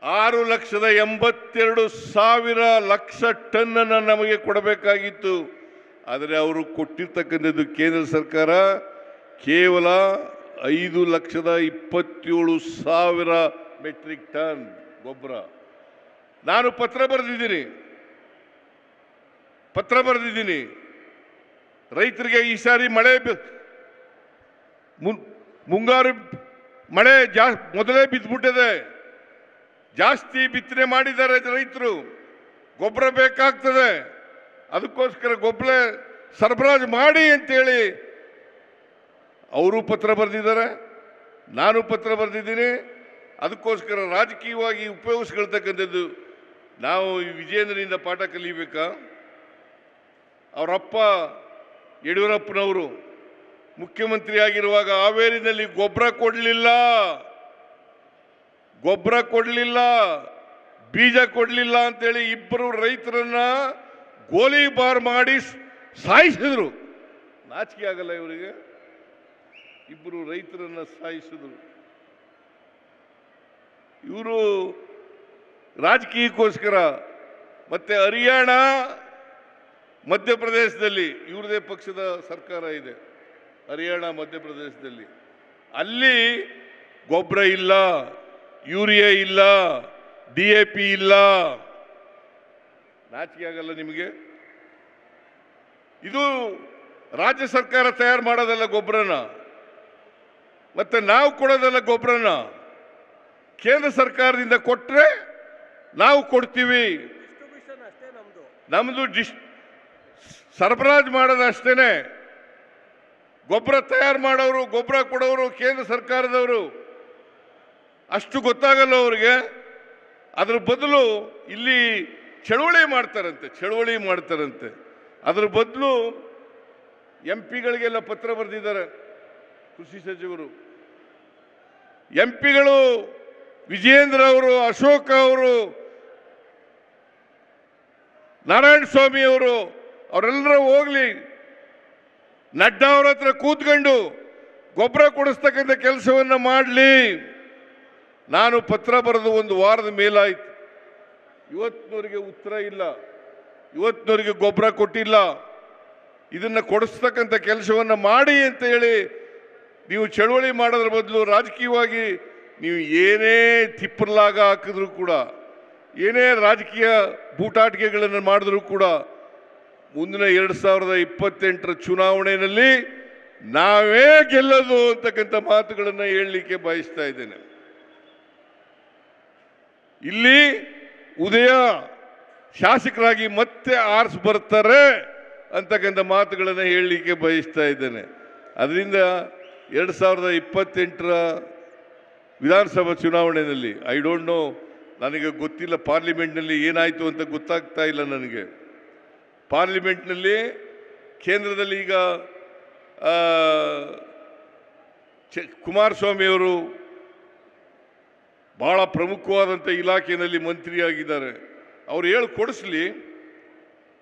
6,82,000 ಟನ್ ನಮಗೆ ಕೊಡಬೇಕಾಗಿತ್ತು. ಆದರೆ ಅವರು ಕೊಟ್ಟಿರ್ತಕ್ಕಂಥದ್ದು ಕೇಂದ್ರ ಸರ್ಕಾರ ಕೇವಲ 5,27,000 ಮೆಟ್ರಿಕ್ ಟನ್ ಗೊಬ್ಬರ. ನಾನು ಪತ್ರ ಬರೆದಿದ್ದೀನಿ ರೈತರಿಗೆ. ಈ ಸಾರಿ ಮಳೆ ಮುಂಗಾರು ಮಳೆ ಮೊದಲೇ ಬಿದ್ದುಬಿಟ್ಟಿದೆ, ಜಾಸ್ತಿ ಬಿತ್ತನೆ ಮಾಡಿದ್ದಾರೆ ರೈತರು, ಗೊಬ್ಬರ ಬೇಕಾಗ್ತದೆ, ಅದಕ್ಕೋಸ್ಕರ ಗೊಬ್ಬರ ಸರಬರಾಜು ಮಾಡಿ ಅಂತೇಳಿ ಅವರು ಪತ್ರ ಬರೆದಿದ್ದಾರೆ. ನಾನು ಪತ್ರ ಬರೆದಿದ್ದೀನಿ. ಅದಕ್ಕೋಸ್ಕರ ರಾಜಕೀಯವಾಗಿ ಉಪಯೋಗಿಸ್ಕೊಳ್ತಕ್ಕಂಥದ್ದು. ನಾವು ಈ ವಿಜೇಂದ್ರನಿಂದ ಪಾಠ ಕಲಿಬೇಕಾ? ಅವರಪ್ಪ ಯಡಿಯೂರಪ್ಪನವರು ಮುಖ್ಯಮಂತ್ರಿ ಆಗಿರುವಾಗ ಹಾವೇರಿನಲ್ಲಿ ಗೊಬ್ಬರ ಕೊಡಲಿಲ್ಲ, ಬೀಜ ಕೊಡಲಿಲ್ಲ ಅಂತೇಳಿ ಇಬ್ಬರು ರೈತರನ್ನ ಗೋಲಿಬಾರ್ ಮಾಡಿ ಸಾಯಿಸಿದ್ರು. ನಾಚಿಕೆ ಆಗಲ್ಲ ಇವರಿಗೆ? ಇಬ್ಬರು ರೈತರನ್ನ ಸಾಯಿಸಿದ್ರು. ಇವರು ರಾಜಕೀಯಕ್ಕೋಸ್ಕರ. ಮತ್ತೆ ಹರಿಯಾಣ, ಮಧ್ಯಪ್ರದೇಶದಲ್ಲಿ ಇವ್ರದೇ ಪಕ್ಷದ ಸರ್ಕಾರ ಇದೆ. ಹರಿಯಾಣ, ಮಧ್ಯಪ್ರದೇಶದಲ್ಲಿ ಅಲ್ಲಿ ಗೊಬ್ಬರ ಇಲ್ಲ, ಯೂರಿಯಾ ಇಲ್ಲ, DAP ಇಲ್ಲ. ನಾಚಿಕೆ ಆಗಲ್ಲ ನಿಮಗೆ? ಇದು ರಾಜ್ಯ ಸರ್ಕಾರ ತಯಾರು ಮಾಡೋದಲ್ಲ ಗೊಬ್ಬರನ, ಮತ್ತೆ ನಾವು ಕೊಡೋದಲ್ಲ ಗೊಬ್ಬರನ. ಕೇಂದ್ರ ಸರ್ಕಾರದಿಂದ ಕೊಟ್ಟರೆ ನಾವು ಕೊಡ್ತೀವಿ. ನಮ್ದು ಸರಬರಾಜು ಮಾಡೋದು ಅಷ್ಟೇನೆ. ಗೊಬ್ಬರ ತಯಾರು ಮಾಡೋರು, ಗೊಬ್ಬರ ಕೊಡೋರು ಕೇಂದ್ರ ಸರ್ಕಾರದವರು. ಅಷ್ಟು ಗೊತ್ತಾಗಲ್ಲ ಅವ್ರಿಗೆ. ಅದ್ರ ಬದಲು ಇಲ್ಲಿ ಚಳುವಳಿ ಮಾಡ್ತಾರಂತೆ. ಅದ್ರ ಬದಲು MP ಗಳಿಗೆಲ್ಲ ಪತ್ರ ಬರೆದಿದ್ದಾರೆ ಕೃಷಿ ಸಚಿವರು. MP ಗಳು ವಿಜೇಂದ್ರ ಅವರು, ಅಶೋಕ್ ಅವರು, ನಾರಾಯಣ ಸ್ವಾಮಿ ಅವರು, ಅವರೆಲ್ಲರೂ ಹೋಗ್ಲಿ, ನಡ್ಡಾ ಅವ್ರ ಹತ್ರ ಕೂತ್ಕೊಂಡು ಗೊಬ್ಬರ ಕೊಡಿಸ್ತಕ್ಕಂಥ ಕೆಲಸವನ್ನ ಮಾಡಲಿ. ನಾನು ಪತ್ರ ಬರೆದು 1 ವಾರದ ಮೇಲಾಯಿತು. ಇವತ್ತಿನವರೆಗೆ ಉತ್ತರ ಇಲ್ಲ, ಇವತ್ತಿನವರೆಗೆ ಗೊಬ್ಬರ ಕೊಟ್ಟಿಲ್ಲ. ಇದನ್ನ ಕೊಡಿಸ್ತಕ್ಕಂಥ ಕೆಲಸವನ್ನ ಮಾಡಿ ಅಂತ ಹೇಳಿ ನೀವು ಚಳುವಳಿ ಮಾಡೋದ್ರ ಬದಲು ರಾಜಕೀಯವಾಗಿ ನೀವು ಏನೇ ತಿಪ್ಪರ್ಲಾಗ ಹಾಕಿದ್ರು ಕೂಡ, ಏನೇ ರಾಜಕೀಯ ಬೂಟಾಟಿಕೆಗಳನ್ನು ಮಾಡಿದ್ರು ಕೂಡ, ಮುಂದಿನ 2028ರ ಚುನಾವಣೆಯಲ್ಲಿ ನಾವೇ ಗೆಲ್ಲೋದು ಅಂತಕ್ಕಂಥ ಮಾತುಗಳನ್ನು ಹೇಳಲಿಕ್ಕೆ ಬಯಸ್ತಾ ಇದ್ದೇನೆ. ಇಲ್ಲಿ ಉದಯ ಶಾಸಕರಾಗಿ ಮತ್ತೆ ಆರಿಸಿ ಬರ್ತಾರೆ ಅಂತಕ್ಕಂಥ ಮಾತುಗಳನ್ನು ಹೇಳಲಿಕ್ಕೆ ಬಯಸ್ತಾ ಇದ್ದೇನೆ. ಅದರಿಂದ 2028ರ ವಿಧಾನಸಭಾ ಚುನಾವಣೆಯಲ್ಲಿ ಐ ಡೋಂಟ್ ನೋ, ನನಗೆ ಗೊತ್ತಿಲ್ಲ ಪಾರ್ಲಿಮೆಂಟ್ನಲ್ಲಿ ಏನಾಯಿತು ಅಂತ ಗೊತ್ತಾಗ್ತಾ ಇಲ್ಲ ನನಗೆ. ಪಾರ್ಲಿಮೆಂಟ್ನಲ್ಲಿ ಕೇಂದ್ರದಲ್ಲಿ ಈಗ ಕುಮಾರಸ್ವಾಮಿಯವರು ಬಹಳ ಪ್ರಮುಖವಾದಂಥ ಇಲಾಖೆಯಲ್ಲಿ ಮಂತ್ರಿಯಾಗಿದ್ದಾರೆ. ಅವ್ರು ಕೊಡಿಸ್ಲಿ,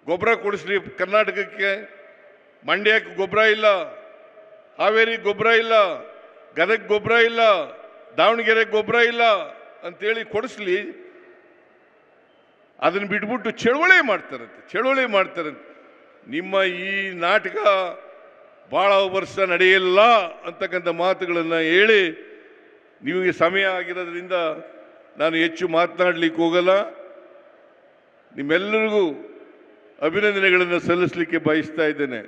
ಗೊಬ್ಬರ ಕೊಡಿಸ್ಲಿ ಕರ್ನಾಟಕಕ್ಕೆ. ಮಂಡ್ಯಕ್ಕೆ ಗೊಬ್ಬರ ಇಲ್ಲ, ಹಾವೇರಿ ಗೊಬ್ಬರ ಇಲ್ಲ, ಗದಗ ಗೊಬ್ಬರ ಇಲ್ಲ, ದಾವಣಗೆರೆ ಗೊಬ್ಬರ ಇಲ್ಲ ಅಂತೇಳಿ ಕೊಡಿಸ್ಲಿ. ಅದನ್ನು ಬಿಟ್ಬಿಟ್ಟು ಚಳುವಳಿ ಮಾಡ್ತಾರಂತೆ. ನಿಮ್ಮ ಈ ನಾಟಕ ಭಾಳ ವರ್ಷ ನಡೆಯಲ್ಲ ಅಂತಕ್ಕಂಥ ಮಾತುಗಳನ್ನು ಹೇಳಿ ನಿಮಗೆ ಸಮಯ ಆಗಿರೋದ್ರಿಂದ ನಾನು ಹೆಚ್ಚು ಮಾತನಾಡಲಿಕ್ಕೆ ಹೋಗಲ್ಲ. ನಿಮ್ಮೆಲ್ಲರಿಗೂ ಅಭಿನಂದನೆಗಳನ್ನು ಸಲ್ಲಿಸಲಿಕ್ಕೆ ಬಯಸ್ತಾ ಇದ್ದೇನೆ.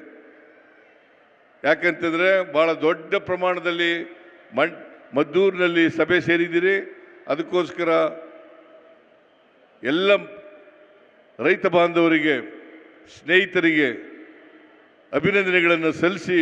ಯಾಕಂತಂದರೆ ಭಾಳ ದೊಡ್ಡ ಪ್ರಮಾಣದಲ್ಲಿ ಮದ್ದೂರಿನಲ್ಲಿ ಸಭೆ ಸೇರಿದ್ದೀರಿ. ಅದಕ್ಕೋಸ್ಕರ ಎಲ್ಲ ರೈತ ಬಾಂಧವರಿಗೆ, ಸ್ನೇಹಿತರಿಗೆ ಅಭಿನಂದನೆಗಳನ್ನು ಸಲ್ಲಿಸಿ